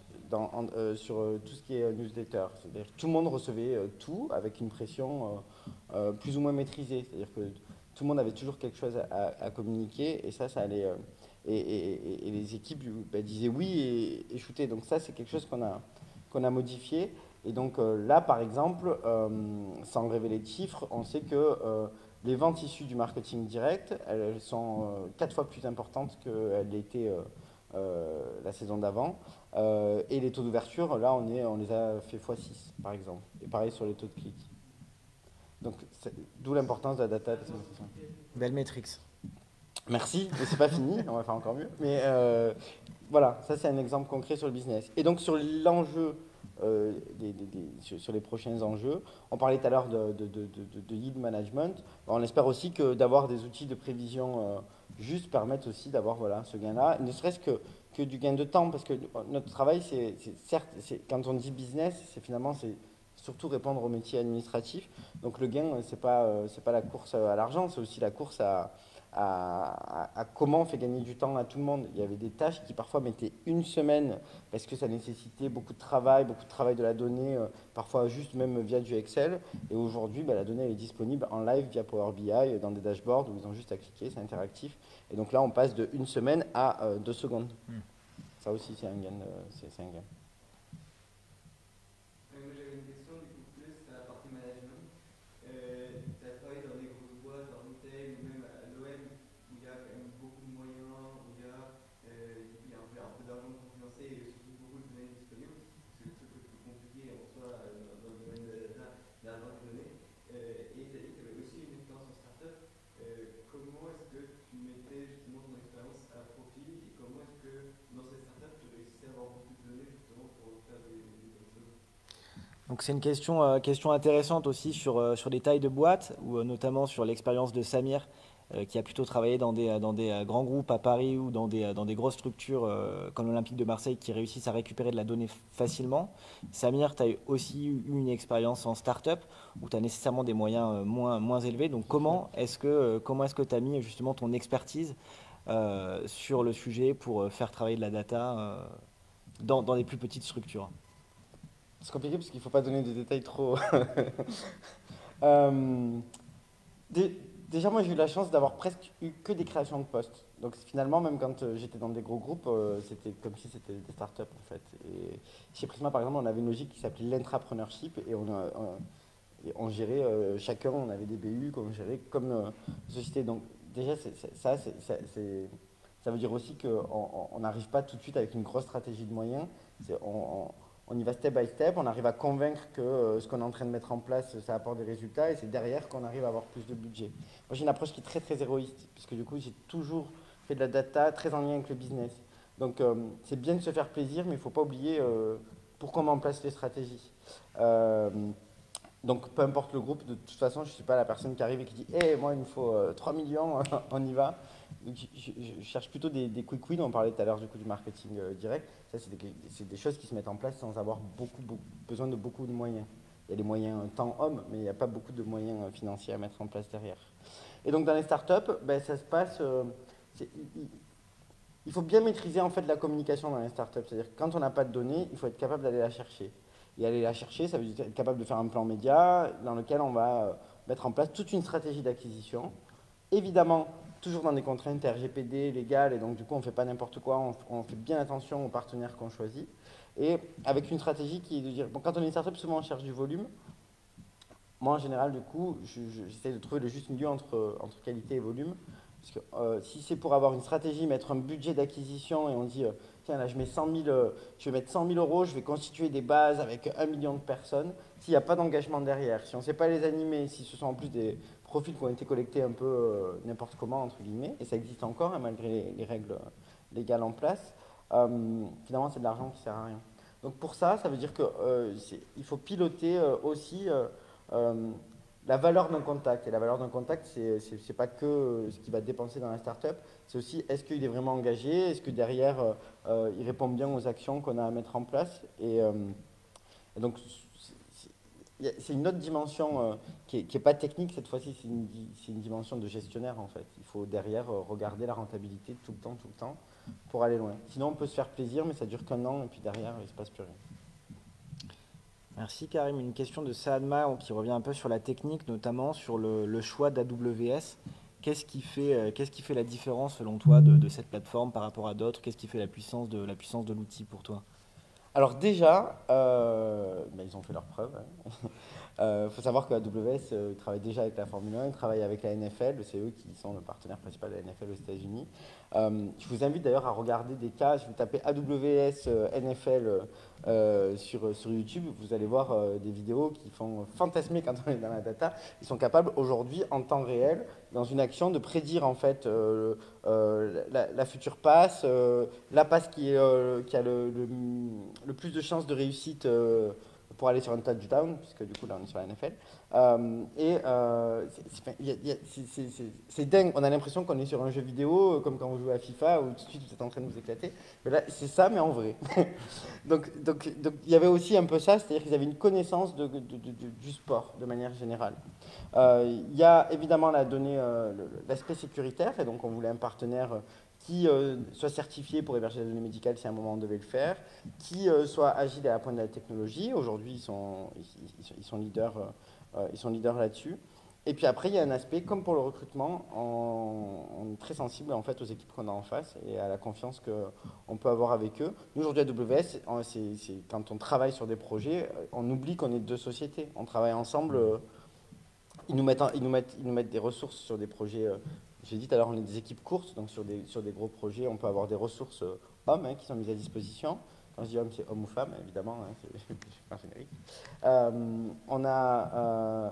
sur tout ce qui est newsletter. C'est-à-dire que tout le monde recevait tout avec une pression plus ou moins maîtrisée. C'est-à-dire que tout le monde avait toujours quelque chose à communiquer et ça allait. Et les équipes disaient oui et shootaient. Donc ça, c'est quelque chose qu'on a modifié. Et donc là, par exemple, sans révéler de chiffres, on sait que les ventes issues du marketing direct, elles sont 4 fois plus importantes qu'elles l'étaient la saison d'avant. Et les taux d'ouverture, là, on les a fait x6, par exemple. Et pareil sur les taux de clics. Donc, d'où l'importance de la data. Belle métrique. Merci, mais c'est pas fini, on va faire encore mieux. Mais voilà, ça c'est un exemple concret sur le business. Et donc sur l'enjeu, sur les prochains enjeux, on parlait tout à l'heure de yield management. On espère aussi que d'avoir des outils de prévision justes permettent aussi d'avoir voilà, ce gain-là, ne serait-ce que du gain de temps, parce que notre travail, certes, quand on dit business, c'est surtout répondre aux métiers administratifs. Donc le gain, c'est pas la course à l'argent, c'est aussi la course à comment on fait gagner du temps à tout le monde. Il y avait des tâches qui parfois mettaient une semaine parce que ça nécessitait beaucoup de travail de la donnée, parfois juste même via du Excel. Et aujourd'hui, la donnée elle est disponible en live via Power BI dans des dashboards où ils ont juste à cliquer, c'est interactif. Et donc là, on passe de une semaine à 2 secondes. Ça aussi, c'est un gain. C'est un gain. Moi j'avais une question du coup plus à la partie management. Tu as travaillé dans des grosses boîtes, en retail ou même à l'OM où il y a quand même beaucoup de moyens, où il y a un peu d'argent pour financer et surtout beaucoup de données disponibles. C'est le truc le plus compliqué en soi dans le domaine de la data, l'argent des données. Et tu as dit que tu avais aussi une expérience en startup. Comment est-ce que tu mettais justement ton expérience à profit et comment est-ce que dans cette startup tu réussissais à avoir beaucoup de données justement pour faire des bonnes choses? Donc c'est une question intéressante aussi sur les tailles de boîtes, ou notamment sur l'expérience de Samir, qui a plutôt travaillé dans des grands groupes à Paris ou dans des grosses structures comme l'Olympique de Marseille qui réussissent à récupérer de la donnée facilement. Samir, tu as aussi eu une expérience en start-up où tu as nécessairement des moyens moins élevés. Donc comment est-ce que tu as mis justement ton expertise sur le sujet pour faire travailler de la data dans des plus petites structures? C'est compliqué parce qu'il ne faut pas donner des détails trop. Euh, Déjà, moi, j'ai eu la chance d'avoir presque eu que des créations de postes. Donc, finalement, même quand j'étais dans des gros groupes, c'était comme si c'était des startups, en fait. Et chez Prisma, par exemple, on avait une logique qui s'appelait l'intrapreneurship et et on gérait chacun, on avait des BU qu'on gérait comme société. Donc, déjà, ça veut dire aussi qu'on n'arrive pas tout de suite avec une grosse stratégie de moyens. On y va step by step, on arrive à convaincre que ce qu'on est en train de mettre en place, ça apporte des résultats et c'est derrière qu'on arrive à avoir plus de budget. Moi, j'ai une approche qui est très très héroïste, puisque du coup, j'ai toujours fait de la data très en lien avec le business. Donc, c'est bien de se faire plaisir, mais il ne faut pas oublier pourquoi on met en place les stratégies. Euh, donc, peu importe le groupe, de toute façon, je ne suis pas la personne qui arrive et qui dit hey, moi, il me faut 3 millions, on y va. Donc, je cherche plutôt des quick wins. On parlait tout à l'heure du coup du marketing direct. Ça, c'est des choses qui se mettent en place sans avoir besoin de beaucoup de moyens. Il y a des moyens temps homme, mais il n'y a pas beaucoup de moyens financiers à mettre en place derrière. Et donc, dans les startups, ben, ça se passe. Il faut bien maîtriser en fait la communication dans les startups. C'est-à-dire que quand on n'a pas de données, il faut être capable d'aller la chercher. Et aller la chercher, ça veut dire être capable de faire un plan média dans lequel on va mettre en place toute une stratégie d'acquisition. Évidemment, toujours dans des contraintes RGPD légales, et donc du coup on ne fait pas n'importe quoi, on fait bien attention aux partenaires qu'on choisit. Et avec une stratégie qui est de dire, bon, quand on est une startup, souvent on cherche du volume. Moi en général, du coup, j'essaie de trouver le juste milieu entre qualité et volume. Parce que si c'est pour avoir une stratégie, mettre un budget d'acquisition et on dit, tiens là je mets 100 000, je vais mettre 100 000 euros, je vais constituer des bases avec 1 million de personnes, s'il n'y a pas d'engagement derrière, si on ne sait pas les animer, si ce sont en plus des profils qui ont été collectés un peu n'importe comment, entre guillemets, et ça existe encore hein, malgré les règles légales en place, finalement c'est de l'argent qui ne sert à rien. Donc pour ça, ça veut dire qu'il faut piloter aussi euh, la valeur d'un contact. Et la valeur d'un contact, c'est pas que ce qu'il va dépenser dans la startup, c'est aussi est-ce qu'il est vraiment engagé, est-ce que derrière il répond bien aux actions qu'on a à mettre en place. Et donc c'est une autre dimension qui est pas technique cette fois-ci, c'est une dimension de gestionnaire en fait. Il faut derrière regarder la rentabilité tout le temps, pour aller loin. Sinon on peut se faire plaisir, mais ça dure qu'un an et puis derrière il se passe plus rien. Merci Karim. Une question de Saadma qui revient un peu sur la technique, notamment sur le choix d'AWS. Qu'est-ce qui fait la différence selon toi de cette plateforme par rapport à d'autres? Qu'est-ce qui fait la puissance de l'outil pour toi? Alors déjà, ben, ils ont fait leurs preuves. Il faut savoir que AWS ils travaillent déjà avec la Formule 1, ils travaillent avec la NFL, c'est eux qui sont le partenaire principal de la NFL aux États-Unis. Je vous invite d'ailleurs à regarder des cas, si vous tapez AWS NFL sur YouTube, vous allez voir des vidéos qui font fantasmer quand on est dans la data. Ils sont capables aujourd'hui, en temps réel, dans une action, de prédire en fait la future passe, la passe qui a le plus de chances de réussite pour aller sur un touchdown, puisque du coup là on est sur la NFL. C'est dingue, on a l'impression qu'on est sur un jeu vidéo, comme quand vous jouez à FIFA, où tout de suite vous êtes en train de vous éclater. Mais là c'est ça, mais en vrai. donc il y avait aussi un peu ça, c'est-à-dire qu'ils avaient une connaissance du sport de manière générale. Il y a évidemment la donnée, l'aspect sécuritaire, et donc on voulait un partenaire qui soit certifié pour héberger la donnée médicale si à un moment on devait le faire, qui soit agile et à la pointe de la technologie. Aujourd'hui, ils sont leaders là-dessus. Et puis après, il y a un aspect, comme pour le recrutement, on est très sensible en fait aux équipes qu'on a en face et à la confiance qu'on peut avoir avec eux. Nous, aujourd'hui, à AWS, quand on travaille sur des projets, on oublie qu'on est deux sociétés. On travaille ensemble. Ils nous mettent des ressources sur des projets. J'ai dit tout à l'heure, on est des équipes courtes, donc sur des gros projets, on peut avoir des ressources hommes qui sont mises à disposition. Quand je dis homme, c'est homme ou femme, évidemment, c'est pas générique. On a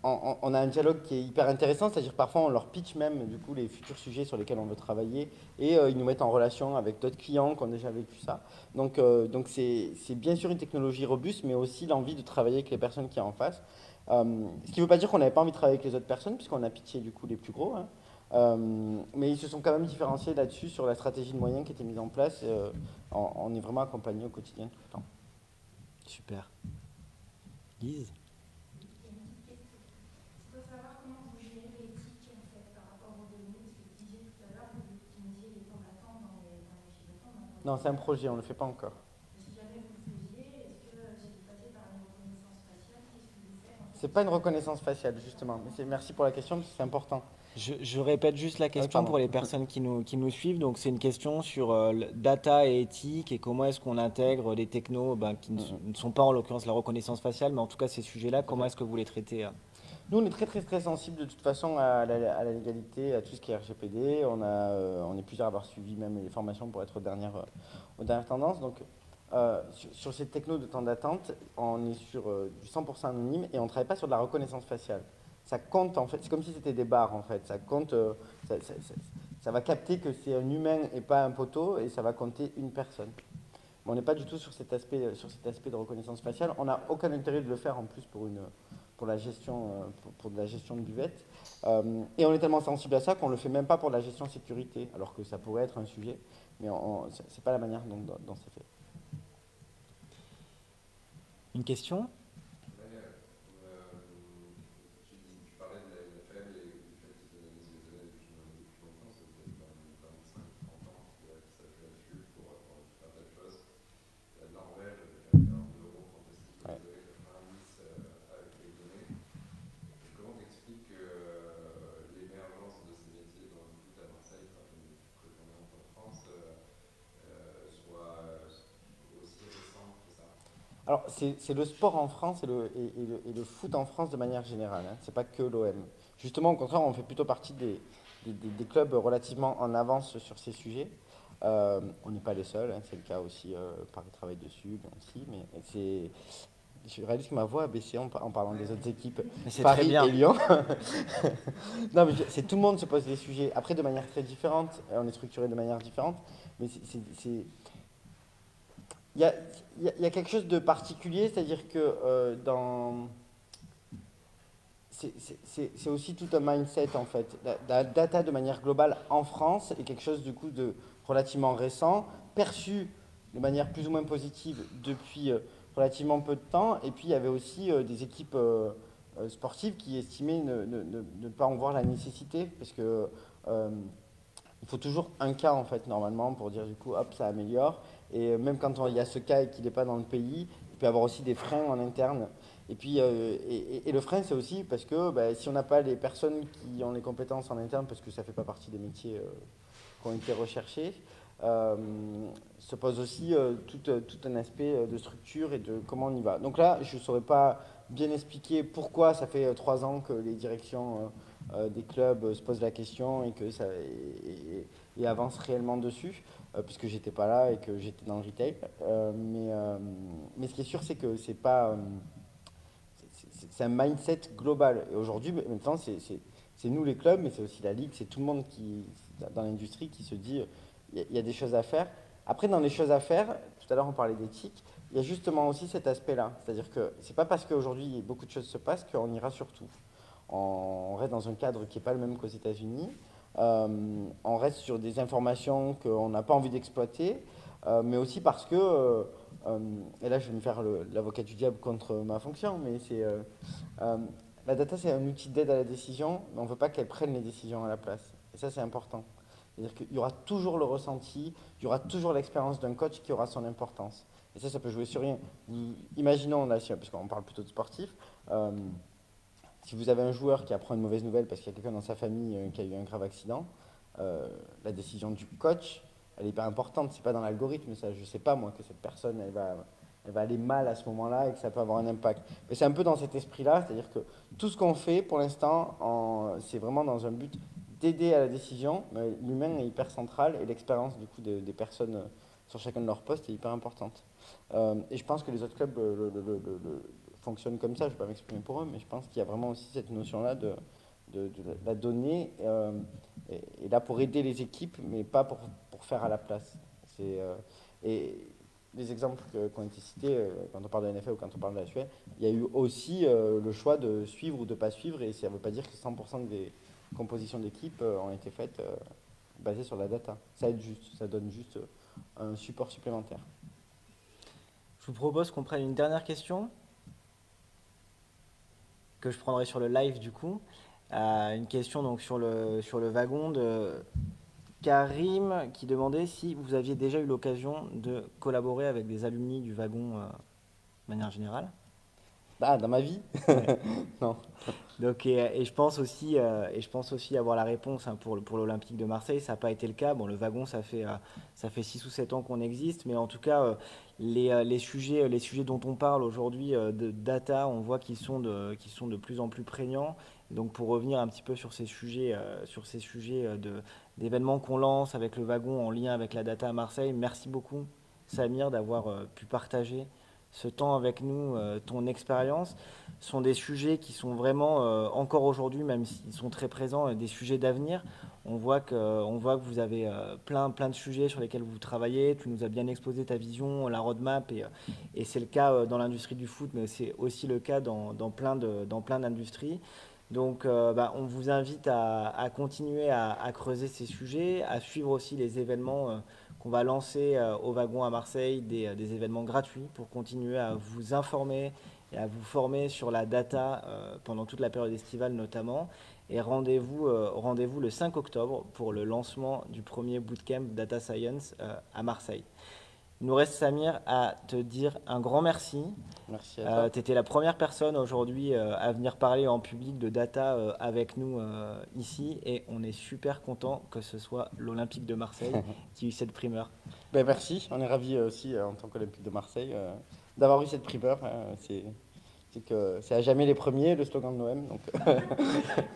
un dialogue qui est hyper intéressant, c'est-à-dire parfois on leur pitch même du coup les futurs sujets sur lesquels on veut travailler et ils nous mettent en relation avec d'autres clients qui ont déjà vécu ça. Donc c'est bien sûr une technologie robuste, mais aussi l'envie de travailler avec les personnes qui sont en face. Ce qui ne veut pas dire qu'on n'avait pas envie de travailler avec les autres personnes, puisqu'on a pitché du coup les plus gros. Hein. Mais ils se sont quand même différenciés là-dessus sur la stratégie de moyens qui était mise en place. On est vraiment accompagné au quotidien tout le temps. Super. Lise? Non, c'est un projet, on ne le fait pas encore. C'est pas une reconnaissance faciale, justement. Mais merci pour la question, parce que c'est important. Je répète juste la question pardon. pour les personnes qui nous suivent. Donc, c'est une question sur data et éthique et comment est-ce qu'on intègre des technos qui ne sont pas en l'occurrence la reconnaissance faciale, mais en tout cas ces sujets-là, comment est-ce que vous les traitez? Nous, on est très sensible de toute façon à la légalité, à tout ce qui est RGPD. On est plusieurs à avoir suivi même les formations pour être aux dernières tendances. Donc, sur ces technos de temps d'attente, on est sur du 100% anonyme et on ne travaille pas sur de la reconnaissance faciale. Ça compte en fait, c'est comme si c'était des barres en fait. Ça compte, ça va capter que c'est un humain et pas un poteau et ça va compter une personne. Mais on n'est pas du tout sur cet aspect de reconnaissance faciale. On n'a aucun intérêt de le faire en plus pour la gestion, pour de la gestion de buvette. Et on est tellement sensible à ça qu'on ne le fait même pas pour la gestion sécurité, alors que ça pourrait être un sujet, mais ce n'est pas la manière dont c'est fait. Une question? Tu parlais de la faible et du fait qu'ils analysent les données depuis longtemps, ça fait 25-30 ans qu'ils s'appuient là-dessus pour faire tas de choses. La Norvège avait fait un euro fantastique aux années 90 avec les données. Et comment t'expliques que l'émergence de ces métiers dans le foot à Marseille, prédominante en France, soit aussi récente que ça? Alors, c'est le sport en France et le foot en France de manière générale. Hein. Ce n'est pas que l'OM. Justement, au contraire, on fait plutôt partie des clubs relativement en avance sur ces sujets. On n'est pas les seuls, hein, c'est le cas aussi, Paris travaille dessus, aussi, mais je réalise que ma voix a baissé en parlant des autres équipes, Paris et Lyon. Non, mais tout le monde se pose des sujets, après de manière très différente, on est structuré de manière différente, mais il y a quelque chose de particulier, c'est-à-dire que c'est aussi tout un mindset en fait. La data de manière globale en France est quelque chose du coup de relativement récent, perçu de manière plus ou moins positive depuis relativement peu de temps. Et puis il y avait aussi des équipes sportives qui estimaient ne pas en voir la nécessité, parce que il faut toujours un cas en fait normalement pour dire du coup hop ça améliore. Et même quand il y a ce cas et qu'il n'est pas dans le pays, il peut y avoir aussi des freins en interne. Et puis et le frein c'est aussi parce que si on n'a pas les personnes qui ont les compétences en interne, parce que ça ne fait pas partie des métiers qui ont été recherchés, se pose aussi tout un aspect de structure et de comment on y va. Donc là je ne saurais pas bien expliquer pourquoi ça fait 3 ans que les directions des clubs se posent la question et que ça et avancent réellement dessus, puisque j'étais pas là et que j'étais dans le retail. Mais ce qui est sûr, c'est que c'est pas, c'est un mindset global. Et aujourd'hui, maintenant, c'est nous les clubs, mais c'est aussi la ligue, c'est tout le monde qui dans l'industrie qui se dit, il y a des choses à faire. Après, dans les choses à faire, tout à l'heure on parlait d'éthique, il y a justement aussi cet aspect-là. C'est-à-dire que c'est pas parce qu'aujourd'hui beaucoup de choses se passent qu'on ira sur tout. On reste dans un cadre qui n'est pas le même qu'aux États-Unis. On reste sur des informations qu'on n'a pas envie d'exploiter, mais aussi parce que, et là je vais me faire l'avocat du diable contre ma fonction, mais la data c'est un outil d'aide à la décision, mais on ne veut pas qu'elle prenne les décisions à la place. Et ça c'est important. C'est-à-dire qu'il y aura toujours le ressenti, il y aura toujours l'expérience d'un coach qui aura son importance. Et ça peut jouer sur rien. Imaginons, là, parce qu'on parle plutôt de sportif, si vous avez un joueur qui apprend une mauvaise nouvelle parce qu'il y a quelqu'un dans sa famille qui a eu un grave accident, la décision du coach, elle est hyper importante. C'est pas dans l'algorithme, ça. Je sais pas moi que cette personne, elle va aller mal à ce moment-là et que ça peut avoir un impact. Mais c'est un peu dans cet esprit-là, c'est-à-dire que tout ce qu'on fait, pour l'instant, c'est vraiment dans un but d'aider à la décision. L'humain est hyper central et l'expérience du coup des personnes sur chacun de leurs postes est hyper importante. Et je pense que les autres clubs fonctionnent comme ça. Je ne vais pas m'exprimer pour eux, mais je pense qu'il y a vraiment aussi cette notion-là de la donnée et là pour aider les équipes, mais pas pour faire à la place. Et les exemples qui ont été cités, quand on parle de la NFL ou quand on parle de la Suède, il y a eu aussi le choix de suivre ou de ne pas suivre, et ça ne veut pas dire que 100% des compositions d'équipe ont été faites basées sur la data. Ça aide juste, ça donne juste un support supplémentaire. Je vous propose qu'on prenne une dernière question, que je prendrai sur le live du coup. Une question donc sur le wagon de Karim qui demandait si vous aviez déjà eu l'occasion de collaborer avec des alumni du wagon de manière générale. Ah, dans ma vie? Non. Donc, et je pense aussi avoir la réponse hein, pour l'Olympique de Marseille. Ça n'a pas été le cas. Bon, le wagon, ça fait 6 ou 7 ans qu'on existe, mais en tout cas, les sujets dont on parle aujourd'hui de data, on voit qu'ils sont de plus en plus prégnants. Donc, pour revenir un petit peu sur ces sujets d'événements qu'on lance avec le wagon en lien avec la data à Marseille, merci beaucoup, Samir, d'avoir pu partager ce temps avec nous, ton expérience. Ce sont des sujets qui sont vraiment, encore aujourd'hui, même s'ils sont très présents, des sujets d'avenir. On voit que vous avez plein de sujets sur lesquels vous travaillez. Tu nous as bien exposé ta vision, la roadmap, et c'est le cas dans l'industrie du foot, mais c'est aussi le cas dans plein d'industries. Donc, on vous invite à continuer à creuser ces sujets, à suivre aussi les événements qu'on va lancer au wagon à Marseille, des événements gratuits pour continuer à vous informer et à vous former sur la data pendant toute la période estivale notamment. Et rendez-vous le 5 octobre pour le lancement du premier bootcamp Data Science à Marseille. Il nous reste, Samir, à te dire un grand merci. Merci à toi. Tu étais la première personne aujourd'hui à venir parler en public de data avec nous ici, et on est super content que ce soit l'Olympique de Marseille qui ait eu cette primeur. Ben, merci, on est ravis aussi en tant qu'Olympique de Marseille d'avoir eu cette primeur. C'est que c'est à jamais les premiers, le slogan de l'OM. Donc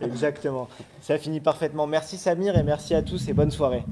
Exactement. Ça finit parfaitement. Merci Samir et merci à tous et bonne soirée.